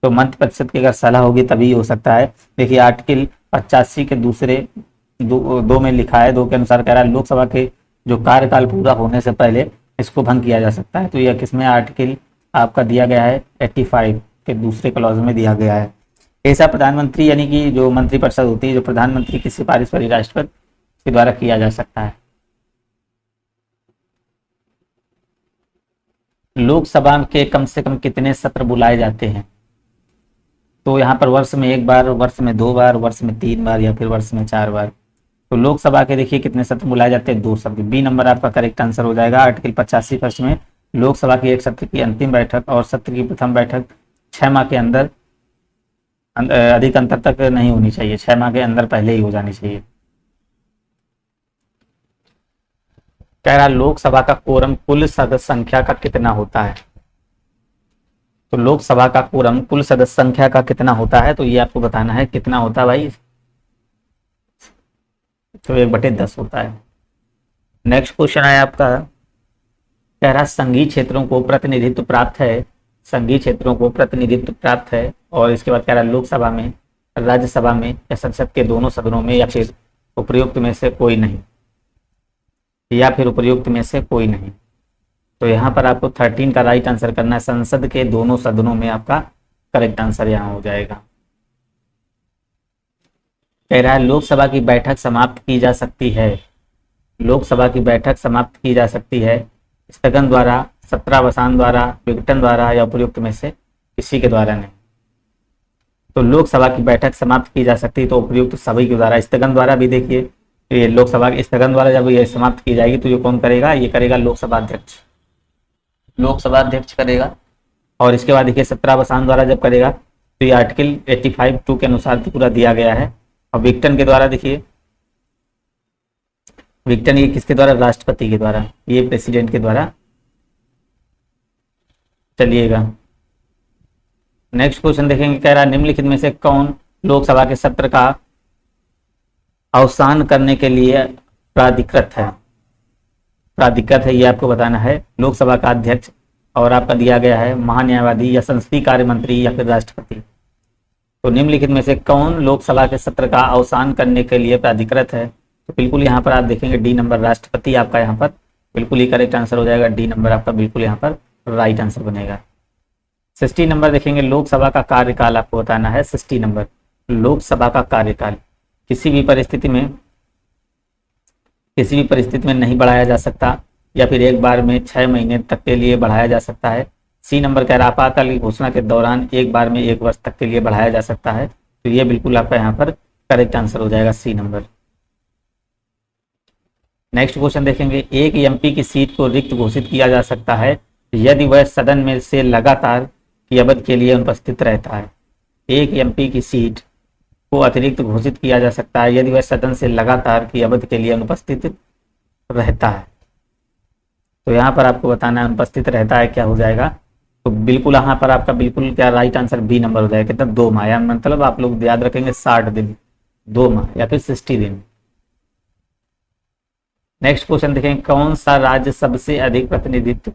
S1: तो मंत्रिपरिषद की अगर सलाह होगी तभी हो सकता है। देखिए आर्टिकल 85 के दूसरे दो में लिखा है, 2 के अनुसार कह रहा है लोकसभा के जो कार्यकाल पूरा होने से पहले इसको भंग किया जा सकता है। तो यह किसमें आर्टिकल आपका दिया गया है 85 के दूसरे क्लॉज में दिया गया है। ऐसा प्रधानमंत्री यानी कि जो मंत्रिपरिषद होती है, जो प्रधानमंत्री की सिफारिश पर ही राष्ट्रपति के द्वारा किया जा सकता है। लोकसभा के कम से कम कितने सत्र बुलाए जाते हैं? तो यहाँ पर वर्ष में एक बार, वर्ष में दो बार, वर्ष में तीन बार या फिर वर्ष में चार बार। तो लोकसभा के देखिए कितने सत्र बुलाए जाते हैं? दो सत्र। बी नंबर आपका करेक्ट आंसर हो जाएगा। आर्टिकल 85 फर्स्ट में लोकसभा की एक सत्र की अंतिम बैठक और सत्र की प्रथम बैठक 6 माह के अंदर अधिक अंतर तक नहीं होनी चाहिए, 6 माह के अंदर पहले ही हो जानी चाहिए। कह रहा लोकसभा का कोरम कुल सदस्य संख्या का कितना होता है? तो लोकसभा का कोरम कुल सदस्य संख्या का कितना होता है, तो ये आपको बताना है कितना होता है भाई। तो 1/10 होता है। नेक्स्ट क्वेश्चन है आपका, कह रहा संघीय क्षेत्रों को प्रतिनिधित्व प्राप्त है, संघीय क्षेत्रों को प्रतिनिधित्व प्राप्त है, और इसके बाद कह रहा लोकसभा में, राज्यसभा में या संसद के दोनों सदनों में या फिर उपर्युक्त में से कोई नहीं, या फिर उपर्युक्त में से कोई नहीं। तो यहाँ पर आपको 13 का राइट आंसर करना है। संसद के दोनों सदनों में आपका करेक्ट आंसर यहाँ हो जाएगा। कह रहा है लोकसभा की बैठक समाप्त की जा सकती है, लोकसभा की बैठक समाप्त की जा सकती है स्थगन द्वारा, सत्रावसान द्वारा, विघटन द्वारा या उपर्युक्त में से किसी के द्वारा नहीं। तो लोकसभा की बैठक समाप्त की जा सकती है तो उपर्युक्त सभी के द्वारा। स्थगन द्वारा भी देखिए, ये लोकसभा के स्थगन द्वारा जब ये समाप्त की जाएगी तो ये कौन करेगा? ये करेगा लोकसभा अध्यक्ष, लोकसभा अध्यक्ष करेगा। और इसके बाद देखिए सत्रावसान द्वारा जब करेगा तो ये आर्टिकल 85(2) के अनुसार पूरा दिया गया है। और विघटन के द्वारा देखिए, विघटन ये किसके द्वारा? राष्ट्रपति के द्वारा, ये प्रेसिडेंट के द्वारा। चलिएगा नेक्स्ट क्वेश्चन देखेंगे। कह रहा निम्नलिखित में से कौन लोकसभा के सत्र का अवसान करने के लिए प्राधिकृत है? प्राधिकृत है ये आपको बताना है। लोकसभा का अध्यक्ष, और आपका दिया गया है महान्यायवादी या संसदीय कार्य मंत्री या फिर राष्ट्रपति। तो निम्नलिखित में से कौन लोकसभा के सत्र का अवसान करने के लिए प्राधिकृत है? तो बिल्कुल यहाँ पर आप देखेंगे डी नंबर राष्ट्रपति आपका यहाँ पर बिल्कुल ही करेक्ट आंसर हो जाएगा। डी नंबर आपका बिल्कुल यहाँ पर राइट आंसर बनेगा। 60 नंबर देखेंगे, लोकसभा का कार्यकाल आपको बताना है। 60 नंबर लोकसभा का कार्यकाल किसी भी परिस्थिति में नहीं बढ़ाया जा सकता, या फिर एक बार में 6 महीने तक के लिए बढ़ाया जा सकता है। सी नंबर कह रहा आपातकाल की घोषणा के दौरान एक बार में 1 वर्ष तक के लिए बढ़ाया जा सकता है। तो ये बिल्कुल आपका यहाँ पर करेक्ट आंसर हो जाएगा, सी नंबर। नेक्स्ट क्वेश्चन देखेंगे, एक एमपी की सीट को रिक्त घोषित किया जा सकता है यदि वह सदन में से लगातार की अवधि के लिए अनुपस्थित रहता है। एक एमपी की सीट को अतिरिक्त घोषित किया जा सकता है यदि वह सदन से लगातार की अवधि के लिए अनुपस्थित रहता है। तो यहाँ पर आपको बताना है अनुपस्थित रहता है क्या हो जाएगा। तो बिल्कुल यहाँ पर आपका बिल्कुल क्या राइट आंसर बी नंबर हो जाएगा। कितना? 2 माह, या मतलब आप लोग याद रखेंगे 60 दिन, 2 माह या फिर 60 दिन। नेक्स्ट क्वेश्चन देखें, कौन सा राज्य सबसे अधिक प्रतिनिधित्व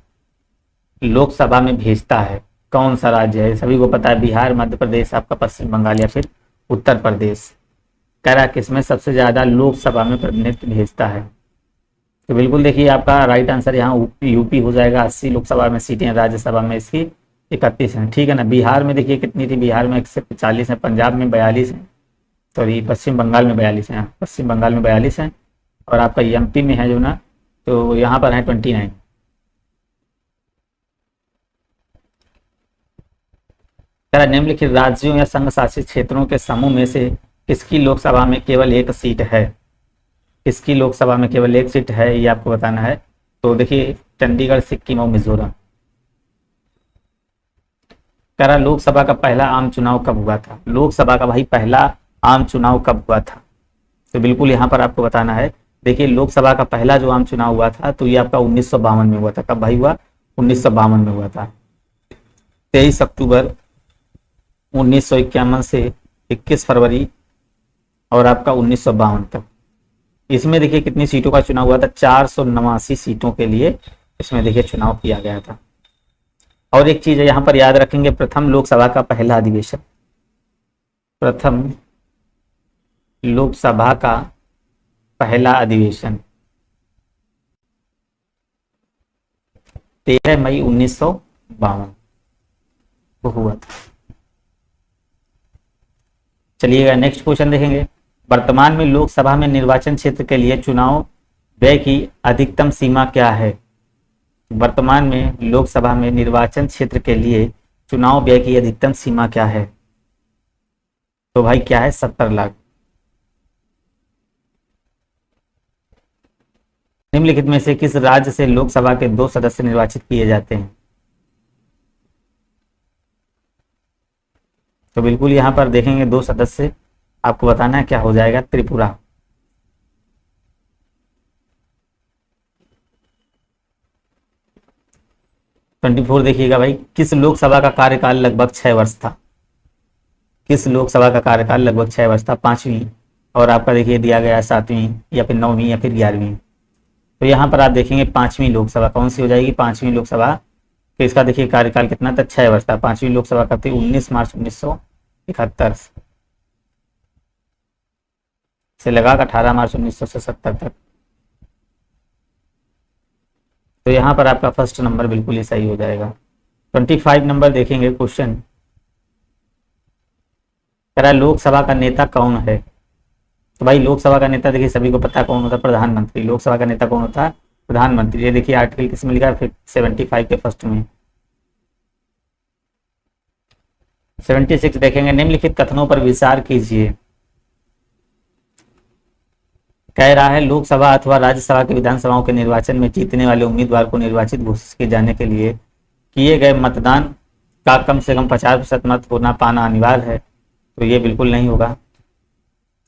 S1: लोकसभा में भेजता है? कौन सा राज्य है? सभी को पता है, बिहार, मध्य प्रदेश, आपका पश्चिम बंगाल या फिर उत्तर प्रदेश। कह रहा किसमें सबसे ज्यादा लोकसभा में प्रतिनिधित्व भेजता है? तो बिल्कुल देखिए आपका राइट आंसर यहाँ यूपी हो जाएगा। 80 लोकसभा में सीटें, राज्यसभा में इसकी 31 हैं। ठीक है ना। बिहार में देखिए कितनी थी? बिहार में 140 है, पंजाब में 42 है, सॉरी पश्चिम बंगाल में 42 है, पश्चिम बंगाल में 42 है, और आपका एमपी में है जो ना, तो यहाँ पर है 29। निम्नलिखित राज्यों या संघ शासित क्षेत्रों के समूह में से किसकी लोकसभा में केवल एक सीट है? किसकी लोकसभा में केवल एक सीट है, ये आपको बताना है। तो देखिए चंडीगढ़, सिक्किम और मिजोरम। कह रहा लोकसभा का पहला आम चुनाव कब हुआ था? लोकसभा का भाई पहला आम चुनाव कब हुआ था? तो बिल्कुल यहाँ पर आपको बताना है। देखिए लोकसभा का पहला जो आम चुनाव हुआ था तो ये आपका 1952 में हुआ था। कब भाई हुआ? 1952 में हुआ था। 23 अक्टूबर 1951 से 21 फरवरी और आपका 1952 तक। इसमें देखिए कितनी सीटों का चुनाव हुआ था? 489 सीटों के लिए इसमें देखिए चुनाव किया गया था। और एक चीज है यहाँ पर याद रखेंगे, प्रथम लोकसभा का पहला अधिवेशन, प्रथम लोकसभा का पहला अधिवेशन 13 मई 1952 को हुआ था। चलिएगा नेक्स्ट क्वेश्चन देखेंगे। वर्तमान में लोकसभा में निर्वाचन क्षेत्र के लिए चुनाव व्यय की अधिकतम सीमा क्या है? वर्तमान में लोकसभा में निर्वाचन क्षेत्र के लिए चुनाव व्यय की अधिकतम सीमा क्या है? तो भाई क्या है? 70 लाख। निम्नलिखित में से किस राज्य से लोकसभा के 2 सदस्य निर्वाचित किए जाते हैं? तो बिल्कुल यहां पर देखेंगे 2 सदस्य, आपको बताना है क्या हो जाएगा? त्रिपुरा। ट्वेंटी फोर देखिएगा भाई, किस लोकसभा का कार्यकाल लगभग 6 वर्ष था? किस लोकसभा का कार्यकाल लगभग 6 वर्ष था? 5वीं, और आपका देखिए दिया गया 7वीं या फिर 9वीं या फिर 11वीं। तो यहाँ पर आप देखेंगे 5वीं लोकसभा कौन सी हो जाएगी? 5वीं लोकसभा। तो इसका देखिए कार्यकाल कितना था? 6 वर्ष था। 5वीं लोकसभा कब थी? 19 मार्च 1971 से लगा 18 मार्च 1970 तक। तो यहाँ पर आपका फर्स्ट नंबर बिल्कुल ही सही हो जाएगा। 25 नंबर देखेंगे क्वेश्चन, कह रहा है लोकसभा का नेता कौन है? तो भाई लोकसभा का नेता देखिए सभी को पता कौन होता है? प्रधानमंत्री। लोकसभा का नेता कौन होता है? प्रधानमंत्री। ये देखिए आर्टिकल किस में लिखा है? 75 के फर्स्ट में। 76 देखेंगे, निम्नलिखित कथनों पर विचार कीजिए। कह रहा है लोकसभा अथवा राज्यसभा के विधानसभाओं के निर्वाचन में जीतने वाले उम्मीदवार को निर्वाचित घोषित किए जाने के लिए किए गए मतदान का कम से कम 50% मत होना पाना अनिवार्य है। तो ये बिल्कुल नहीं होगा।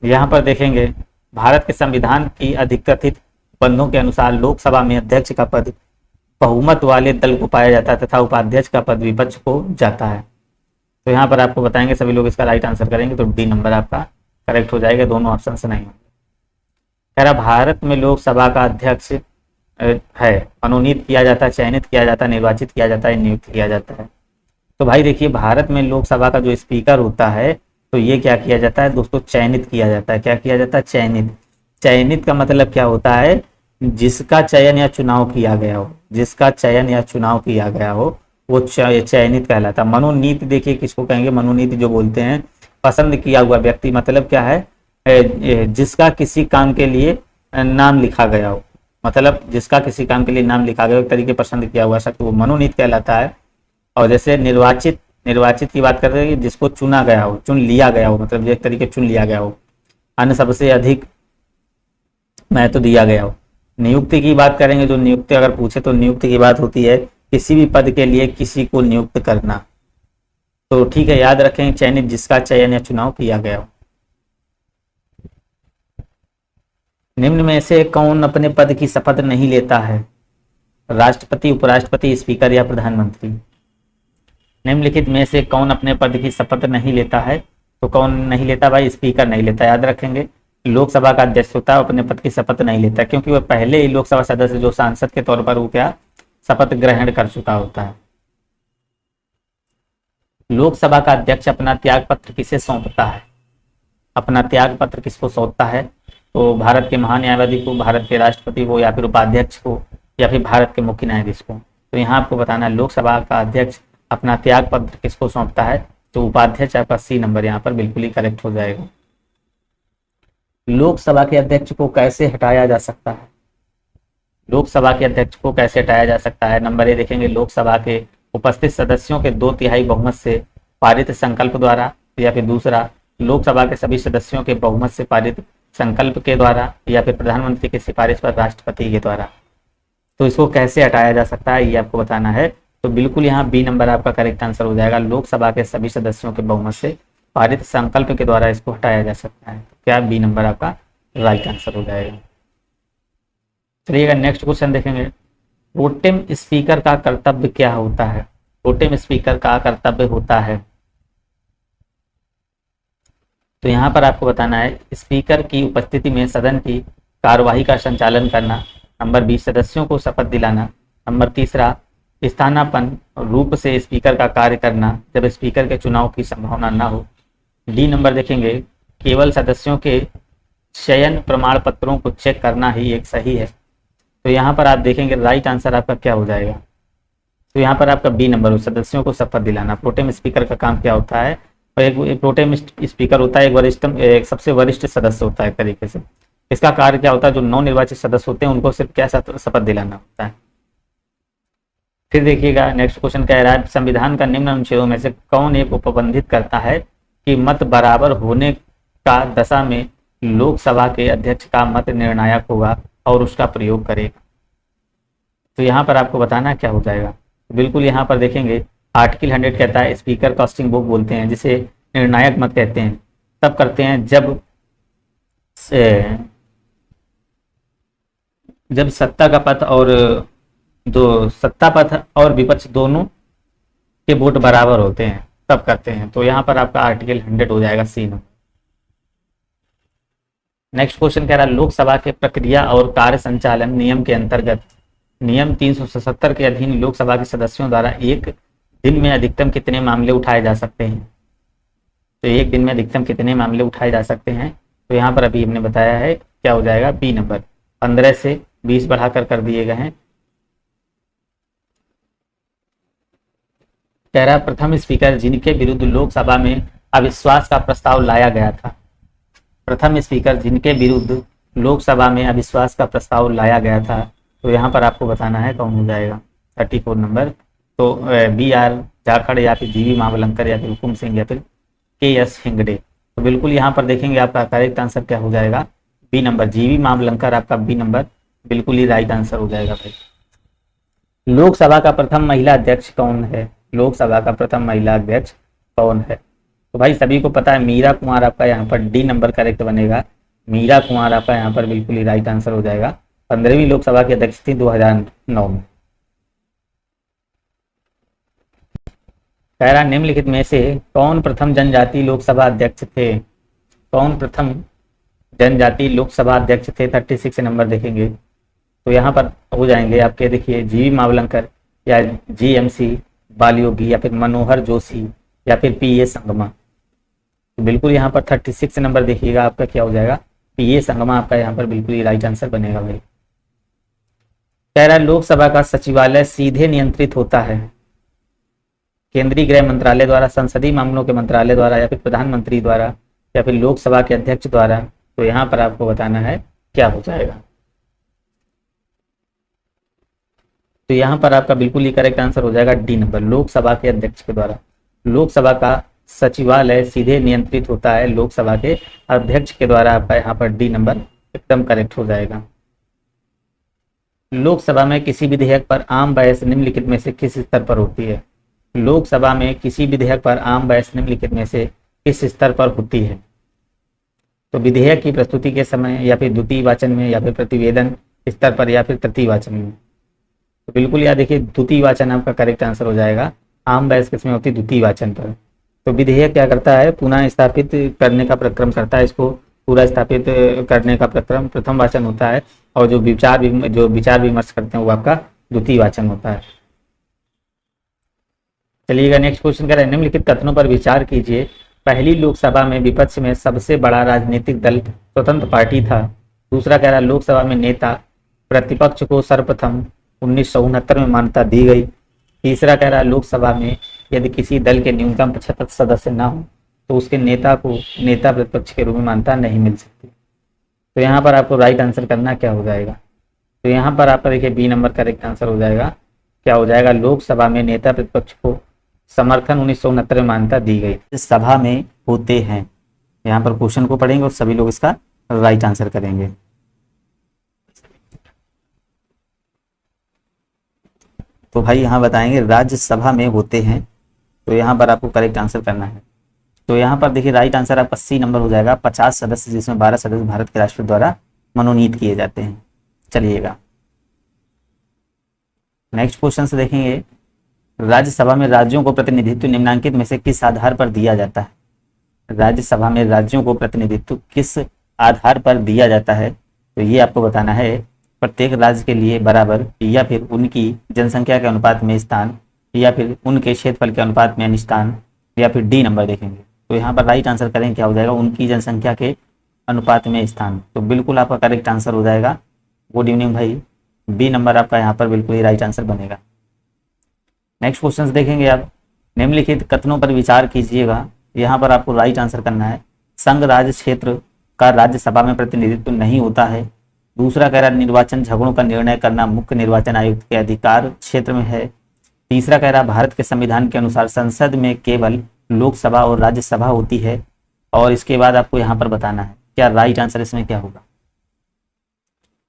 S1: यहाँ पर देखेंगे भारत के संविधान की अधिकृत बंधों के अनुसार लोकसभा में अध्यक्ष का पद बहुमत वाले दल को पाया जाता है तथा उपाध्यक्ष का पद विपक्ष को जाता है। तो यहाँ पर आपको बताएंगे, सभी लोग इसका राइट आंसर करेंगे तो डी नंबर आपका करेक्ट हो जाएगा, दोनों ऑप्शन से नहीं होंगे। कह रहा भारत में लोकसभा का अध्यक्ष है, मनोनीत किया जाता है, चयनित किया जाता है, निर्वाचित किया जाता है, नियुक्त किया जाता है। तो भाई देखिए भारत में लोकसभा का जो स्पीकर होता है तो ये क्या किया जाता है दोस्तों? चयनित किया जाता है। क्या किया जाता है? चयनित। चयनित का मतलब क्या होता है? जिसका चयन या चुनाव किया गया हो, जिसका चयन या चुनाव किया गया हो वो चयनित कहलाता है। मनोनीत देखिए किसको कहेंगे? मनोनीत जो बोलते हैं पसंद किया हुआ व्यक्ति, मतलब क्या है? जिसका किसी काम के लिए नाम लिखा गया हो, मतलब जिसका किसी काम के लिए नाम लिखा गया हो, एक तरीके पसंद किया हुआ शख्स, वो मनोनीत कहलाता है। और जैसे निर्वाचित, निर्वाचित की बात करते हैं जिसको चुना गया हो, चुन लिया गया हो, मतलब एक तरीके चुन लिया गया हो, अन्य सबसे अधिक महत्व दिया गया हो। नियुक्ति की बात करेंगे, जो नियुक्ति अगर पूछे तो नियुक्ति की बात होती है किसी भी पद के लिए किसी को नियुक्त करना। तो ठीक है, याद रखें चयनित, जिसका चयन या चुनाव किया गया हो। निम्न में से कौन अपने पद की शपथ नहीं लेता है? राष्ट्रपति, उपराष्ट्रपति, स्पीकर या प्रधानमंत्री? निम्नलिखित में से कौन अपने पद की शपथ नहीं लेता है? तो कौन नहीं लेता भाई? स्पीकर नहीं लेता। याद रखेंगे लोकसभा का अध्यक्ष होता है, अपने पद की शपथ नहीं लेता क्योंकि वह पहले ही लोकसभा सदस्य जो सांसद के तौर पर वो क्या शपथ ग्रहण कर चुका होता है। लोकसभा का अध्यक्ष अपना त्याग पत्र किसे सौंपता है? अपना त्याग पत्र किसको सौंपता है? तो भारत के महान्यायवादी को, भारत के राष्ट्रपति को, या फिर उपाध्यक्ष को, या फिर भारत के मुख्य न्यायाधीश को। तो यहाँ आपको बताना है लोकसभा का अध्यक्ष अपना त्याग पत्र किसको सौंपता है? तो उपाध्यक्ष। आपका सी नंबर यहाँ पर बिल्कुल ही करेक्ट हो जाएगा। लोकसभा के अध्यक्ष को कैसे हटाया जा सकता है? लोकसभा के अध्यक्ष को कैसे हटाया जा सकता है? नंबर ए देखेंगे, लोकसभा के उपस्थित सदस्यों के 2/3 बहुमत से पारित संकल्प द्वारा, या फिर दूसरा लोकसभा के सभी सदस्यों के बहुमत से पारित संकल्प के द्वारा, या फिर प्रधानमंत्री की सिफारिश पर राष्ट्रपति के द्वारा। तो इसको कैसे हटाया जा सकता है ये आपको बताना है। तो बिल्कुल यहाँ बी नंबर आपका करेक्ट आंसर हो जाएगा। लोकसभा के सभी सदस्यों के बहुमत से पारित संकल्प के द्वारा इसको हटाया जा सकता है। क्या बी नंबर आपका राइट आंसर हो जाएगा। चलिएगा नेक्स्ट क्वेश्चन देखेंगे। प्रोटेम स्पीकर का कर्तव्य क्या होता है? प्रोटेम स्पीकर का कर्तव्य होता है, तो यहाँ पर आपको बताना है स्पीकर की उपस्थिति में सदन की कार्यवाही का संचालन करना। नंबर बी सदस्यों को शपथ दिलाना। नंबर तीसरा स्थानापन्न रूप से स्पीकर का कार्य करना जब स्पीकर के चुनाव की संभावना न हो। डी नंबर देखेंगे केवल सदस्यों के चयन प्रमाण पत्रों को चेक करना ही एक सही है। तो यहाँ पर आप देखेंगे राइट आंसर आपका क्या हो जाएगा? तो यहाँ पर आपका बी नंबर हो, सदस्यों को शपथ दिलाना। प्रोटेम स्पीकर का काम क्या होता है? और एक प्रोटेम स्पीकर होता है, एक सबसे वरिष्ठ सदस्य होता है एक तरीके से। इसका कार्य क्या होता है, जो नव निर्वाचित सदस्य होते हैं उनको सिर्फ क्या शपथ दिलाना होता है। फिर देखिएगा नेक्स्ट क्वेश्चन कह रहा है, संविधान का निम्न अनुच्छेदों में से कौन एक उपबंधित करता है कि मत बराबर होने का दशा में लोकसभा के अध्यक्ष का मत निर्णायक होगा और उसका प्रयोग करेगा। तो यहाँ पर आपको बताना क्या हो जाएगा। बिल्कुल यहाँ पर देखेंगे आर्टिकल 100 कहता है स्पीकर कास्टिंग वोट बोलते हैं, जिसे निर्णायक मत कहते हैं, तब करते हैं जब सत्ता का पथ और जो सत्ता पथ और विपक्ष दोनों के वोट बराबर होते हैं तब करते हैं। तो यहाँ पर आपका आर्टिकल 100 हो जाएगा सी नंबर। नेक्स्ट क्वेश्चन कह रहा है, लोकसभा के प्रक्रिया और कार्य संचालन नियम के अंतर्गत नियम 377 के अधीन लोकसभा के सदस्यों द्वारा एक दिन में अधिकतम कितने मामले उठाए जा सकते हैं। तो एक दिन में अधिकतम कितने मामले उठाए जा सकते हैं, तो यहाँ पर अभी हमने बताया है क्या हो जाएगा बी नंबर, 15 से 20 बढ़ाकर कर दिए गए हैं। कह रहा प्रथम स्पीकर जिनके विरुद्ध लोकसभा में अविश्वास का प्रस्ताव लाया गया था, प्रथम स्पीकर जिनके विरुद्ध लोकसभा में अविश्वास का प्रस्ताव लाया गया था, तो यहाँ पर आपको बताना है कौन हो जाएगा 34 नंबर। तो बी आर जाखड़ या फिर जीवी महाबलंकर या फिर हुकुम सिंह या फिर के एस हेगड़े। तो बिल्कुल यहाँ पर देखेंगे आपका करेक्ट आंसर क्या हो जाएगा बी नंबर, जीवी महाबलंकर आपका बी नंबर बिल्कुल ही राइट आंसर हो जाएगा भाई। लोकसभा का प्रथम महिला अध्यक्ष कौन है, लोकसभा का प्रथम महिला अध्यक्ष कौन है। तो भाई सभी को पता है मीरा कुमार आपका यहाँ पर डी नंबर करेक्ट बनेगा, मीरा कुमार आपका यहाँ पर बिल्कुल ही राइट आंसर हो जाएगा। 15वीं लोकसभा की अध्यक्ष थी 2009 में। कह रहा निम्नलिखित में से कौन प्रथम जनजाति लोकसभा अध्यक्ष थे, कौन प्रथम जनजाति लोकसभा अध्यक्ष थे। 36 नंबर देखेंगे तो यहाँ पर हो जाएंगे आपके, देखिए जीवी महाबलंकर या जीएमसी बालयोगी या फिर मनोहर जोशी या फिर पीए संगमा। तो बिल्कुल यहाँ पर 36 नंबर देखिएगा आपका क्या हो जाएगा पीए संगमा आपका यहाँ पर बिल्कुल ही राइट आंसर बनेगा भाई। कह रहा लोकसभा का सचिवालय सीधे नियंत्रित होता है केंद्रीय गृह मंत्रालय द्वारा, संसदीय मामलों के मंत्रालय द्वारा या फिर प्रधानमंत्री द्वारा या फिर लोकसभा के अध्यक्ष द्वारा। तो यहाँ पर आपको बताना है क्या हो जाएगा। तो यहाँ पर आपका बिल्कुल ही करेक्ट आंसर हो जाएगा डी नंबर, लोकसभा के अध्यक्ष के द्वारा। लोकसभा का सचिवालय सीधे नियंत्रित होता है लोकसभा के अध्यक्ष के द्वारा, आपका यहाँ पर डी नंबर एकदम करेक्ट हो जाएगा। लोकसभा में किसी विधेयक पर आम बहस निम्नलिखित में से किस स्तर पर होती है, लोकसभा में किसी विधेयक पर आम बहस निम्नलिखित में से किस स्तर पर होती है। तो विधेयक की प्रस्तुति के समय या फिर द्वितीय वाचन में या फिर प्रतिवेदन स्तर पर या फिर तृतीय वाचन में। तो बिल्कुल याद देखिए द्वितीय वाचन आपका करेक्ट आंसर हो जाएगा। आम बहस किसमें होती है, द्वितीय वाचन पर। तो विधेयक क्या करता है, पुनः स्थापित करने का प्रक्रम करता है, इसको पूरा स्थापित करने का प्रक्रम प्रथम वाचन होता है, और जो विचार विमर्श करते हैं वो आपका द्वितीय वाचन होता है। चलिएगा नेक्स्ट क्वेश्चन कह रहे हैं निम्नलिखित कथनों पर विचार कीजिए। पहली लोकसभा में विपक्ष में सबसे बड़ा राजनीतिक दल स्वतंत्र पार्टी था। दूसरा कह रहा लोकसभा में नेता प्रतिपक्ष को सर्वप्रथम 1969 में मान्यता दी गई। तीसरा कह रहा लोकसभा में यदि किसी दल के न्यूनतम 75 सदस्य ना हो तो उसके नेता को नेता प्रतिपक्ष के रूप में मान्यता नहीं मिल सकती। तो यहाँ पर आपको राइट आंसर करना क्या हो जाएगा, तो यहाँ पर आपका देखिए बी नंबर करेक्ट आंसर हो जाएगा। क्या हो जाएगा, लोकसभा में नेता प्रतिपक्ष को समर्थन 1969 में मान्यता दी गई। इस सभा में होते हैं, यहाँ पर क्वेश्चन को पढ़ेंगे और सभी लोग इसका राइट आंसर करेंगे। तो भाई यहाँ बताएंगे राज्यसभा में होते हैं, तो यहाँ पर आपको करेक्ट आंसर करना है। तो यहाँ पर देखिए राइट आंसर आपका सी नंबर हो जाएगा। 50 सदस्य जिसमें 12 सदस्य भारत के राष्ट्रपति द्वारा मनोनीत किए जाते हैं। चलिएगा नेक्स्ट क्वेश्चन से देखेंगे, राज्यसभा में राज्यों को प्रतिनिधित्व निम्नलिखित में से किस आधार पर दिया जाता है। राज्यसभा में राज्यों को प्रतिनिधित्व किस आधार पर दिया जाता है, तो ये आपको बताना है प्रत्येक राज्य के लिए बराबर या फिर उनकी जनसंख्या के अनुपात में स्थान या फिर उनके क्षेत्रफल के अनुपात में स्थान या फिर डी नंबर देखेंगे। तो यहाँ पर राइट आंसर करें क्या हो जाएगा, उनकी जनसंख्या के अनुपात में स्थान। तो बिल्कुल आपका करेक्ट आंसर हो जाएगा। गुड इवनिंग भाई, बी नंबर आपका यहाँ पर बिल्कुल ही राइट आंसर बनेगा। नेक्स्ट क्वेश्चन देखेंगे आप, निम्नलिखित कथनों पर विचार कीजिएगा। यहाँ पर आपको राइट आंसर करना है संघ राज्य क्षेत्र का राज्यसभा में प्रतिनिधित्व नहीं होता है। दूसरा कह रहा है निर्वाचन झगड़ों का निर्णय करना मुख्य निर्वाचन आयुक्त के अधिकार क्षेत्र में है। तीसरा कह रहा है भारत के संविधान के अनुसार संसद में केवल लोकसभा और राज्यसभा होती है। और इसके बाद आपको यहाँ पर बताना है क्या राइट आंसर इसमें क्या होगा।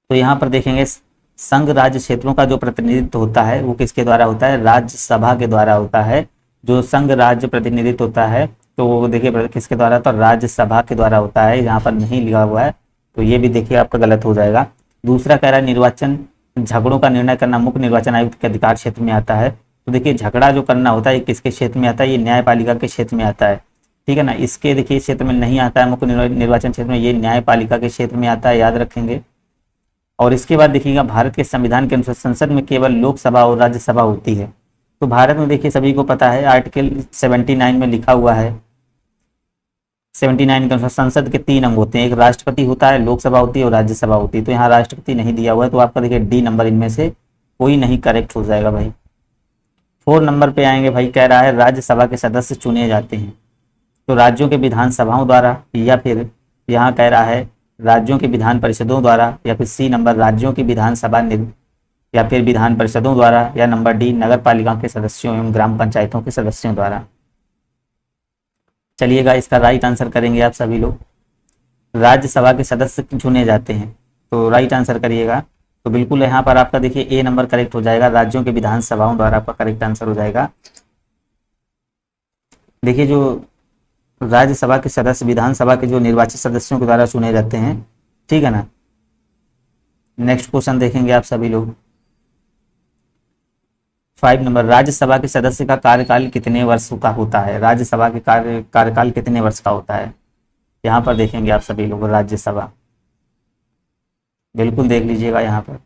S1: तो यहाँ पर देखेंगे संघ राज्य क्षेत्रों का जो प्रतिनिधित्व होता है वो किसके द्वारा होता है, राज्यसभा के द्वारा होता है। जो संघ राज्य प्रतिनिधित्व होता है तो वो देखिए किसके द्वारा, तो राज्यसभा के द्वारा होता है। यहाँ पर नहीं लिखा हुआ है तो ये भी देखिए आपका गलत हो जाएगा। दूसरा कह रहा है निर्वाचन झगड़ों का निर्णय करना मुख्य निर्वाचन आयुक्त के अधिकार क्षेत्र में आता है। तो देखिए झगड़ा जो करना होता है ये किसके क्षेत्र में आता है, ये न्यायपालिका के क्षेत्र में आता है, ठीक है ना। इसके देखिए क्षेत्र में नहीं आता है मुख्य निर्वाचन क्षेत्र में, ये न्यायपालिका के क्षेत्र में आता है, याद रखेंगे। और इसके बाद देखिएगा भारत के संविधान के अनुसार संसद में केवल लोकसभा और राज्यसभा होती है। तो भारत में देखिए सभी को पता है आर्टिकल 79 में लिखा हुआ है, 79 के अनुसार संसद के 3 अंग होते हैं, एक राष्ट्रपति होता है, लोकसभा होती है और राज्यसभा होती है। तो यहाँ राष्ट्रपति नहीं दिया हुआ है तो आपका देखिए डी नंबर इनमें से कोई नहीं करेक्ट हो जाएगा भाई। 4 नंबर पे आएंगे भाई, कह रहा है राज्यसभा के सदस्य चुने जाते हैं तो राज्यों के विधानसभाओं द्वारा, या फिर यहाँ कह रहा है राज्यों के विधान परिषदों द्वारा, या फिर सी नंबर राज्यों की विधानसभा या फिर विधान परिषदों द्वारा, या नंबर डी नगर पालिका के सदस्यों एवं ग्राम पंचायतों के सदस्यों द्वारा। चलिएगा इसका राइट आंसर करेंगे आप सभी लोग। राज्यसभा के सदस्य चुने जाते हैं तो राइट आंसर करिएगा। तो बिल्कुल यहाँ पर आपका देखिए ए नंबर करेक्ट हो जाएगा, राज्यों के विधानसभाओं द्वारा आपका करेक्ट आंसर हो जाएगा। देखिए जो राज्यसभा के सदस्य विधानसभा के जो निर्वाचित सदस्यों के द्वारा चुने जाते हैं, ठीक है ना। नेक्स्ट क्वेश्चन देखेंगे आप सभी लोग। 5 नंबर, राज्यसभा के सदस्य का कार्यकाल कितने वर्ष का होता है, राज्यसभा के कार्यकाल कितने वर्ष का होता है। यहाँ पर देखेंगे आप सभी लोग राज्यसभा, बिल्कुल देख लीजिएगा यहाँ पर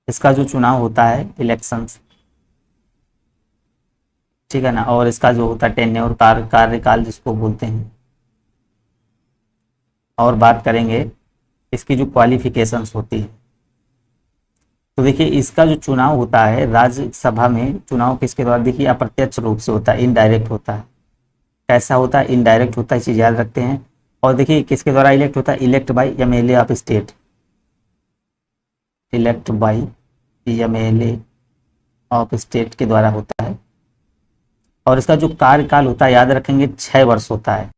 S1: इसका जो चुनाव होता है इलेक्शंस, ठीक है ना, और इसका जो होता है टेन्योर कार्यकाल जिसको बोलते हैं। और बात करेंगे इसकी जो क्वालिफिकेशंस होती है, तो देखिए इसका जो चुनाव होता है राज्यसभा में, चुनाव किसके द्वारा, देखिए अप्रत्यक्ष रूप से होता है, इनडायरेक्ट होता है। कैसा होता है, इनडायरेक्ट होता है, चीज याद रखते हैं। और देखिए किसके द्वारा इलेक्ट होता है, elect by MLA of state, elect by MLA of state के द्वारा होता है। और इसका जो कार्यकाल होता है याद रखेंगे 6 वर्ष होता है।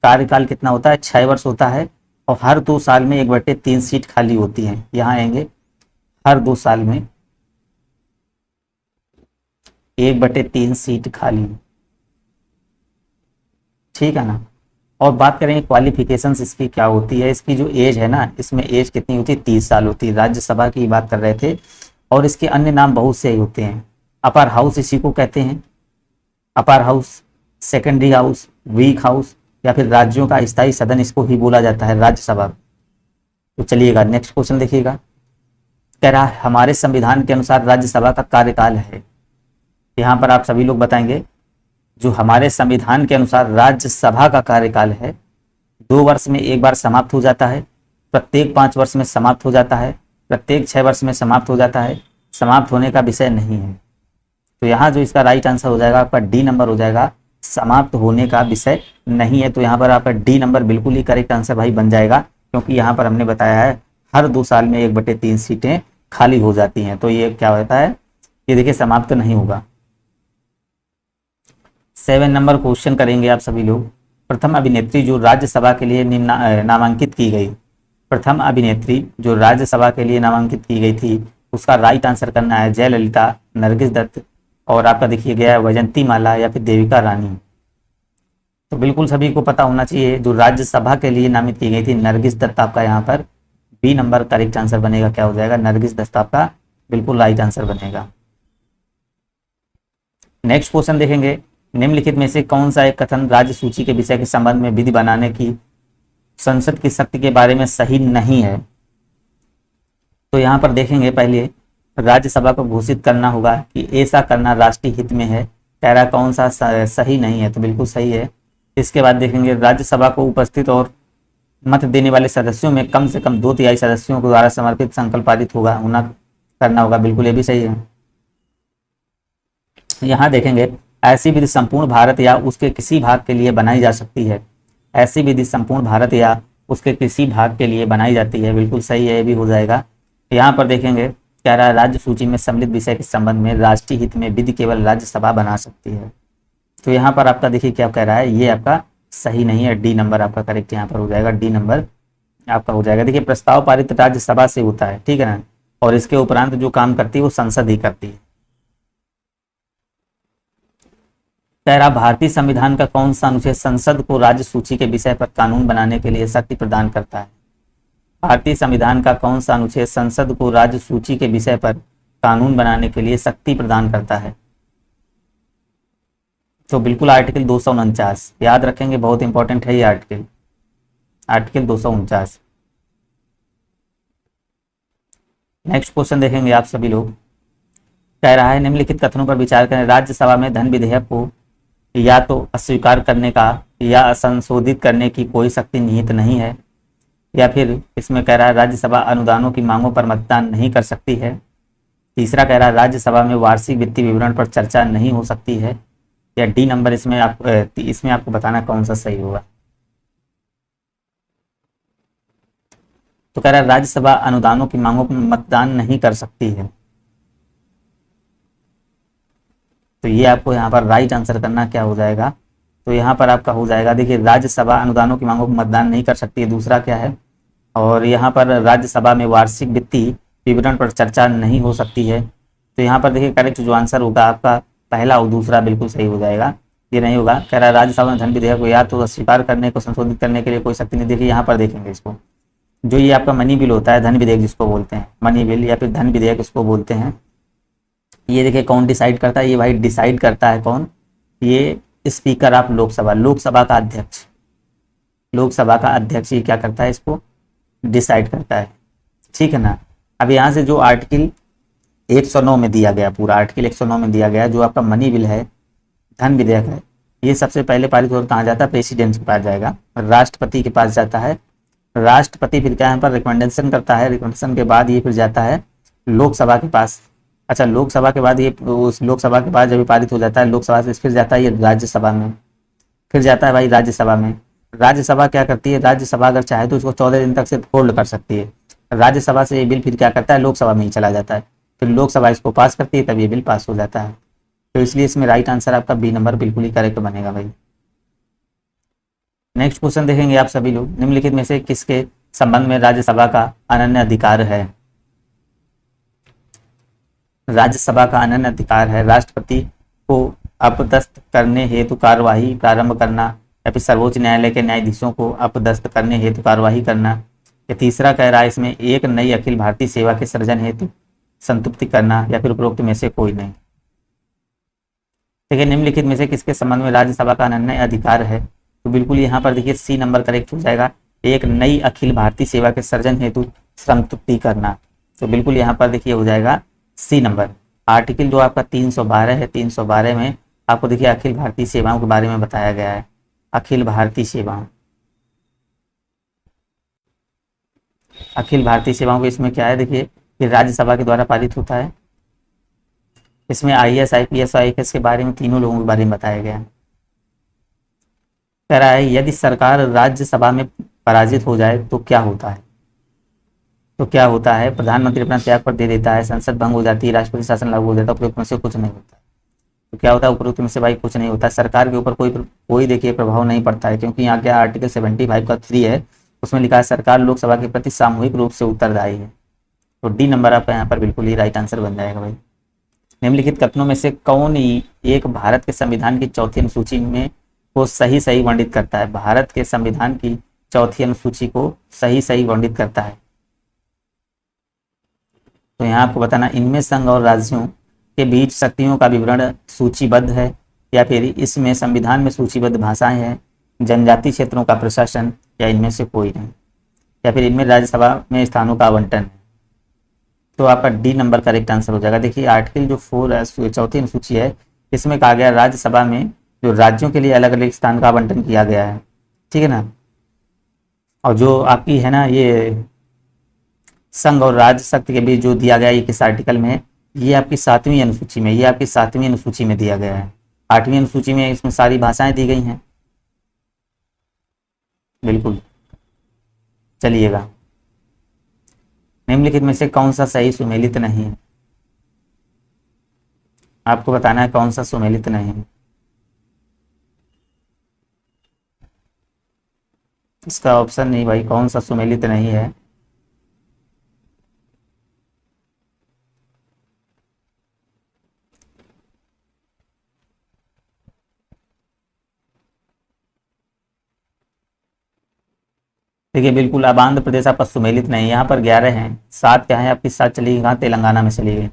S1: कार्यकाल कितना होता है, 6 वर्ष होता है। और हर 2 साल में 1/3 सीट खाली होती हैं। यहाँ आएंगे हर 2 साल में 1/3 सीट खाली, ठीक है ना। और बात करेंगे क्वालिफिकेशंस इसकी क्या होती है, इसकी जो एज है ना, इसमें एज कितनी होती है, 30 साल होती है। राज्यसभा की बात कर रहे थे। और इसके अन्य नाम बहुत से होते हैं। अपर हाउस इसी को कहते हैं, upper house, secondary house, weak house, या फिर राज्यों का स्थायी सदन इसको ही बोला जाता है, राज्यसभा। तो चलिएगा नेक्स्ट क्वेश्चन देखिएगा। कह रहा है हमारे संविधान के अनुसार राज्यसभा का कार्यकाल है, यहाँ पर आप सभी लोग बताएंगे जो हमारे संविधान के अनुसार राज्यसभा का कार्यकाल है 2 वर्ष में एक बार समाप्त हो जाता है, प्रत्येक 5 वर्ष में समाप्त हो जाता है, प्रत्येक 6 वर्ष में समाप्त हो जाता है, समाप्त होने का विषय नहीं है। तो यहाँ जो इसका राइट आंसर हो जाएगा आपका डी नंबर हो जाएगा, समाप्त होने का विषय नहीं है। तो यहाँ पर आपका डी नंबर बिल्कुल ही करेक्ट आंसर भाई बन जाएगा, क्योंकि यहाँ पर हमने बताया है हर 2 साल में 1/3 सीटें खाली हो जाती हैं। तो ये क्या होता है, ये देखिए समाप्त नहीं होगा। 7 नंबर क्वेश्चन करेंगे आप सभी लोग। प्रथम अभिनेत्री जो राज्यसभा के लिए नामांकित की गई, प्रथम अभिनेत्री जो राज्यसभा के लिए नामांकित की गई थी, उसका राइट आंसर करना है जयललिता, नरगिस दत्त, और आपका देखिए गया है वैजंती माला, या फिर देविका रानी। तो बिल्कुल सभी को पता होना चाहिए जो राज्यसभा के लिए नामित की गई थी नरगिस दत्त, आपका यहाँ पर बी नंबर करेक्ट आंसर बनेगा। क्या हो जाएगा, नरगिस दत्त आपका बिल्कुल राइट आंसर बनेगा। नेक्स्ट क्वेश्चन देखेंगे। निम्नलिखित में से कौन सा एक कथन राज्य सूची के विषय के संबंध में विधि बनाने की संसद की शक्ति के बारे में सही नहीं है। तो यहाँ पर देखेंगे पहले राज्यसभा को घोषित करना होगा कि ऐसा करना राष्ट्रीय हित में है, कह रहा कौन सा सही नहीं है, तो बिल्कुल सही है। इसके बाद देखेंगे राज्यसभा को उपस्थित और मत देने वाले सदस्यों में कम से कम 2/3 सदस्यों के द्वारा समर्पित संकल्प पारित करना होगा, बिल्कुल ये भी सही है। यहाँ देखेंगे ऐसी विधि संपूर्ण भारत या उसके किसी भाग के लिए बनाई जा सकती है। ऐसी विधि संपूर्ण भारत या उसके किसी भाग के लिए बनाई जाती है, बिल्कुल सही है, ये भी हो जाएगा। यहाँ पर देखेंगे कह रहा है राज्य सूची में सम्मिलित विषय के संबंध में राष्ट्रीय हित में विधि केवल राज्यसभा बना सकती है। तो यहाँ पर आपका देखिए क्या कह रहा है, ये आपका सही नहीं है, डी नंबर आपका करेक्ट यहाँ पर हो जाएगा, डी नंबर आपका हो जाएगा। देखिए प्रस्ताव पारित राज्यसभा से होता है, ठीक है ना, और इसके उपरांत जो काम करती है वो संसद ही करती है। कह रहा भारतीय संविधान का कौन सा अनुच्छेद संसद को राज्य सूची के विषय पर कानून बनाने के लिए शक्ति प्रदान करता है। भारतीय संविधान का कौन सा अनुच्छेद संसद को राज्य सूची के विषय पर कानून बनाने के लिए शक्ति प्रदान करता है। तो बिल्कुल आर्टिकल 249 याद रखेंगे, बहुत इंपॉर्टेंट है ये आर्टिकल, आर्टिकल 249। नेक्स्ट क्वेश्चन देखेंगे आप सभी लोग। कह रहा है निम्नलिखित कथनों पर विचार करें, राज्यसभा में धन विधेयक को या तो अस्वीकार करने का या संशोधित करने की कोई शक्ति निहित नहीं है, या फिर इसमें कह रहा है राज्यसभा अनुदानों की मांगों पर मतदान नहीं कर सकती है। तीसरा कह रहा है राज्यसभा में वार्षिक वित्तीय विवरण पर चर्चा नहीं हो सकती है, या डी नंबर इसमें आपको बताना कौन सा सही होगा। तो कह रहा है राज्यसभा अनुदानों की मांगों पर मतदान नहीं कर सकती है, तो ये आपको यहाँ पर राइट आंसर करना क्या हो जाएगा, तो यहाँ पर आपका हो जाएगा, देखिए राज्यसभा अनुदानों की मांगों पर मतदान नहीं कर सकती है, दूसरा क्या है, और यहाँ पर राज्यसभा में वार्षिक वित्तीय विवरण पर चर्चा नहीं हो सकती है। तो यहाँ पर देखिए करेक्ट जो आंसर होगा आपका पहला और दूसरा बिल्कुल सही हो जाएगा, ये नहीं होगा। कह रहा है राज्यसभा में धन विधेयक को या तो अस्वीकार करने को संशोधित करने के लिए कोई शक्ति नहीं। देखिए यहाँ पर देखेंगे इसको, जो ये आपका मनी बिल होता है, धन विधेयक जिसको बोलते हैं, मनी बिल या फिर धन विधेयक इसको बोलते हैं, ये देखिए कौन डिसाइड करता है, ये भाई डिसाइड करता है कौन, ये स्पीकर ऑफ लोकसभा, लोकसभा का अध्यक्ष, लोकसभा का अध्यक्ष ये क्या करता है, इसको डिसाइड करता है, ठीक है ना। अब यहाँ से जो आर्टिकल 109 में दिया गया, पूरा आर्टिकल 109 में दिया गया, जो आपका मनी बिल है, धन विधेयक है, ये सबसे पहले पारित होकर कहाँ जाता है, प्रेसिडेंट के पास जाएगा, राष्ट्रपति के पास जाता है, राष्ट्रपति फिर क्या यहाँ पर रिकमेंडेशन करता है, रिकमेंडेशन के बाद ये फिर जाता है लोकसभा के पास। अच्छा, लोकसभा के बाद ये उस लोकसभा के बाद जब पारित हो जाता है लोकसभा से, फिर जाता है ये राज्यसभा में, फिर जाता है भाई राज्यसभा में। राज्यसभा क्या करती है, राज्यसभा अगर चाहे तो इसको 14 दिन तक से होल्ड कर सकती है। राज्यसभा से ये बिल फिर क्या करता है, लोकसभा में ही चला जाता है, फिर लोकसभा इसको पास करती है, तब ये बिल पास हो जाता है। तो इसलिए इसमें राइट आंसर आपका बी नंबर बिल्कुल ही करेक्ट बनेगा भाई। नेक्स्ट क्वेश्चन देखेंगे आप सभी लोग, निम्नलिखित में से किसके संबंध में राज्यसभा का अनन्य अधिकार है। राज्यसभा का अनन्य अधिकार है राष्ट्रपति को अपदस्थ करने हेतु कार्यवाही प्रारंभ करना, या फिर सर्वोच्च न्यायालय के न्यायाधीशों को अपदस्थ करने हेतु कार्यवाही करना, या तीसरा कह रहा है इसमें एक नई अखिल भारतीय सेवा के सृजन हेतु संतुष्टि करना, या फिर उपरोक्त में से कोई नहीं। देखिए निम्नलिखित में से किसके संबंध में राज्यसभा का अनन्य अधिकार है, तो बिल्कुल यहाँ पर देखिए सी नंबर करेक्ट हो जाएगा, एक नई अखिल भारतीय सेवा के सृजन हेतु संतुष्टि करना। तो बिल्कुल यहाँ पर देखिए हो जाएगा सी नंबर। आर्टिकल जो आपका 312 है, 312 में आपको देखिए अखिल भारतीय सेवाओं के बारे में बताया गया है, अखिल भारतीय सेवाओं, अखिल भारतीय सेवाओं को इसमें क्या है, देखिए ये राज्यसभा के द्वारा पारित होता है। इसमें IAS, IPS और IAS के बारे में तीनों लोगों के बारे में बताया गया है। कह रहा है यदि सरकार राज्यसभा में पराजित हो जाए तो क्या होता है, तो क्या होता है, प्रधानमंत्री अपना त्याग पर दे देता है, संसद भंग हो जाती है, राष्ट्रपति शासन लागू हो जाता है, उपरोक्त में से कुछ नहीं होता। तो क्या होता है, उपरोक्त में से भाई कुछ नहीं होता, सरकार के ऊपर कोई देखिए प्रभाव नहीं पड़ता है, क्योंकि यहाँ क्या आर्टिकल 75 का 3 है, उसमें लिखा है सरकार लोकसभा के प्रति सामूहिक रूप से उत्तरदायी है। तो डी नंबर आपका यहाँ पर बिल्कुल ही राइट आंसर बन जाएगा भाई। निम्नलिखित कथनों में से कौन एक भारत के संविधान की चौथी अनुसूची में को सही वर्णित करता है, भारत के संविधान की चौथी अनुसूची को सही वर्णित करता है। तो यहाँ आपको बताना इनमें संघ और राज्यों के बीच शक्तियों का विवरण सूचीबद्ध है, या फिर इसमें संविधान में सूचीबद्ध भाषाएं हैं, जनजातीय क्षेत्रों का प्रशासन, या इनमें से कोई नहीं, या फिर इनमें राज्यसभा में स्थानों का आवंटन है। तो आपका डी नंबर करेक्ट आंसर हो जाएगा। देखिए आर्टिकल जो 4 चौथी अनुसूची है, इसमें कहा गया राज्यसभा में जो राज्यों के लिए अलग अलग स्थान का आवंटन किया गया है, ठीक है ना। और जो आपकी है ना ये संघ और राज्य शक्ति के बीच जो दिया गया ये किस आर्टिकल में है, ये आपकी 7वीं अनुसूची में, ये आपकी 7वीं अनुसूची में दिया गया है, 8वीं अनुसूची में इसमें सारी भाषाएं दी गई हैं। बिल्कुल, चलिएगा, निम्नलिखित में से कौन सा सही सुमेलित नहीं है? आपको बताना है कौन सा सुमेलित नहीं है। इसका ऑप्शन नहीं भाई, कौन सा सुमेलित नहीं है? देखिए बिल्कुल, अब आंध्र प्रदेश आपका सुमेलित नहीं है। यहाँ पर 11 हैं, 7 क्या है आपकी, 7 चली गई कहाँ? तेलंगाना में चली गई।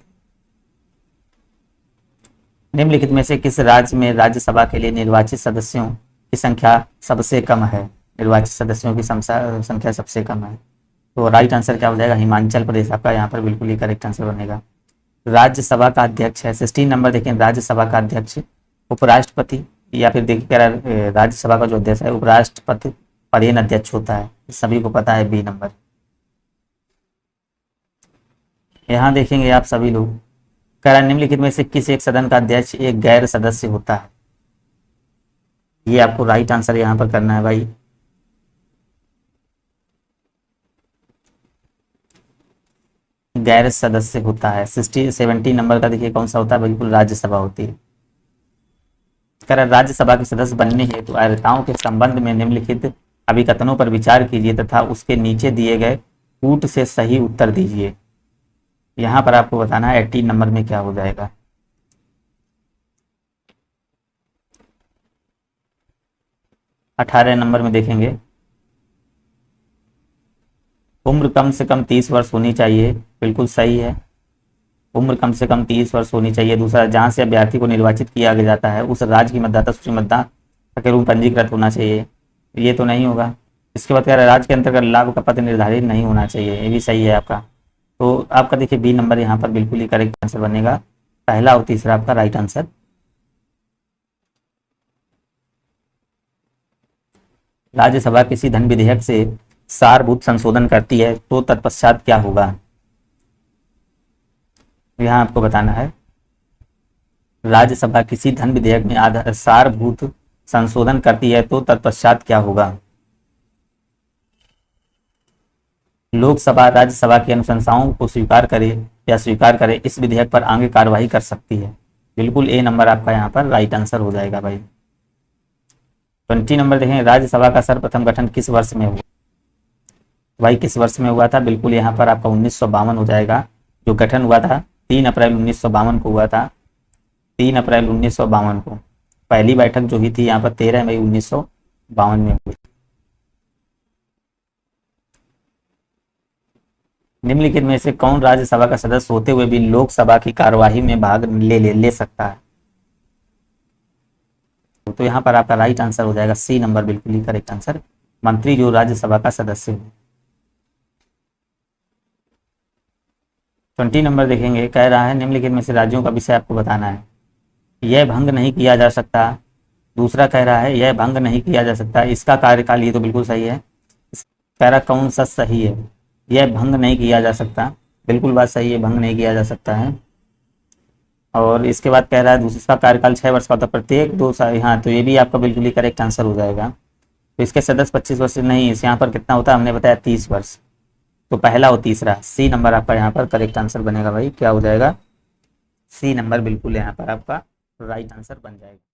S1: निम्नलिखित में से किस राज्य में राज्यसभा के लिए निर्वाचित सदस्यों की संख्या सबसे कम है? निर्वाचित सदस्यों की संख्या सबसे कम है, तो राइट आंसर क्या हो जाएगा? हिमाचल प्रदेश आपका यहाँ पर बिल्कुल ही करेक्ट आंसर बनेगा। राज्यसभा का अध्यक्ष है 16 नंबर, देखें राज्यसभा का अध्यक्ष उपराष्ट्रपति, या फिर देखिए राज्यसभा का जो अध्यक्ष है उपराष्ट्रपति पदेन अध्यक्ष होता है, सभी को पता है, बी नंबर। यहाँ देखेंगे आप सभी लोग, कह रहा निम्नलिखित में से किस एक सदन का अध्यक्ष एक गैर सदस्य होता है? ये आपको राइट आंसर यहाँ पर करना है भाई। गैर सदस्य होता है 70 नंबर का, देखिए कौन सा होता है? बिल्कुल राज्यसभा होती है। कह रहा राज्यसभा के सदस्य बनने हेतु अर्हताओं के संबंध में निम्नलिखित अभिकथनों पर विचार कीजिए तथा उसके नीचे दिए गए कूट से सही उत्तर दीजिए। यहाँ पर आपको बताना है 18 नंबर में क्या हो जाएगा। अठारह नंबर में देखेंगे, उम्र कम से कम 30 वर्ष होनी चाहिए, बिल्कुल सही है, उम्र कम से कम 30 वर्ष होनी चाहिए। दूसरा, जहाँ से अभ्यर्थी को निर्वाचित किया जाता है उस राज्य की मतदाता सूची मतदाता के रूप पंजीकृत होना चाहिए, ये तो नहीं होगा। इसके बाद कह रहा है राज्य के अंतर्गत लाभ का पत्र निर्धारित नहीं होना चाहिए, ये भी सही है आपका। तो आपका देखिए बी नंबर यहाँ पर बिल्कुल ही करेक्ट आंसर बनेगा, पहला और तीसरा आपका राइट आंसर। राज्यसभा किसी धन विधेयक से सारभूत संशोधन करती है तो तत्पश्चात क्या होगा? यहाँ आपको बताना है, राज्यसभा किसी धन विधेयक में आधार सारभूत संशोधन करती है तो तत्पश्चात क्या होगा? लोकसभा राज्यसभा की अनुशंसाओं को स्वीकार करे या स्वीकार करे इस विधेयक पर आगे कार्रवाई कर सकती है, बिल्कुल ए नंबर आपका यहाँ पर राइट आंसर हो जाएगा भाई। 20 नंबर देखें, राज्यसभा का सर्वप्रथम गठन किस वर्ष में हुआ? भाई किस वर्ष में हुआ था? बिल्कुल यहाँ पर आपका 1952 हो जाएगा। जो गठन हुआ था 3 अप्रैल 1952 को हुआ था, 3 अप्रैल 1952 को। पहली बैठक जो हुई थी यहाँ पर 13 मई 1952 में हुई। निम्नलिखित में से कौन राज्यसभा का सदस्य होते हुए भी लोकसभा की कार्यवाही में भाग ले सकता है? तो यहाँ पर आपका राइट आंसर हो जाएगा सी नंबर, बिल्कुल ही करेक्ट आंसर, मंत्री जो राज्यसभा का सदस्य हो। 20 नंबर देखेंगे, कह रहा है निम्नलिखित में से राज्यों का विषय आपको बताना है। यह भंग नहीं किया जा सकता, दूसरा कह रहा है यह भंग नहीं किया जा सकता, इसका कार्यकाल, ये तो बिल्कुल सही है। कह रहा कौन सा सही है? यह भंग नहीं किया जा सकता, बिल्कुल बात सही है, भंग नहीं किया जा सकता है। और इसके बाद कह रहा है दूसरा कार्यकाल 6 वर्ष का होता है, प्रत्येक 2 साल, हाँ तो ये भी आपका बिल्कुल ही करेक्ट आंसर हो जाएगा। तो इसके सदस्य 25 वर्ष नहीं, इस यहाँ पर कितना होता है हमने बताया 30 वर्ष, तो पहला और तीसरा, सी नंबर आपका यहाँ पर करेक्ट आंसर बनेगा भाई, क्या हो जाएगा? सी नंबर बिल्कुल यहाँ पर आपका राइट आंसर बन जाएगा।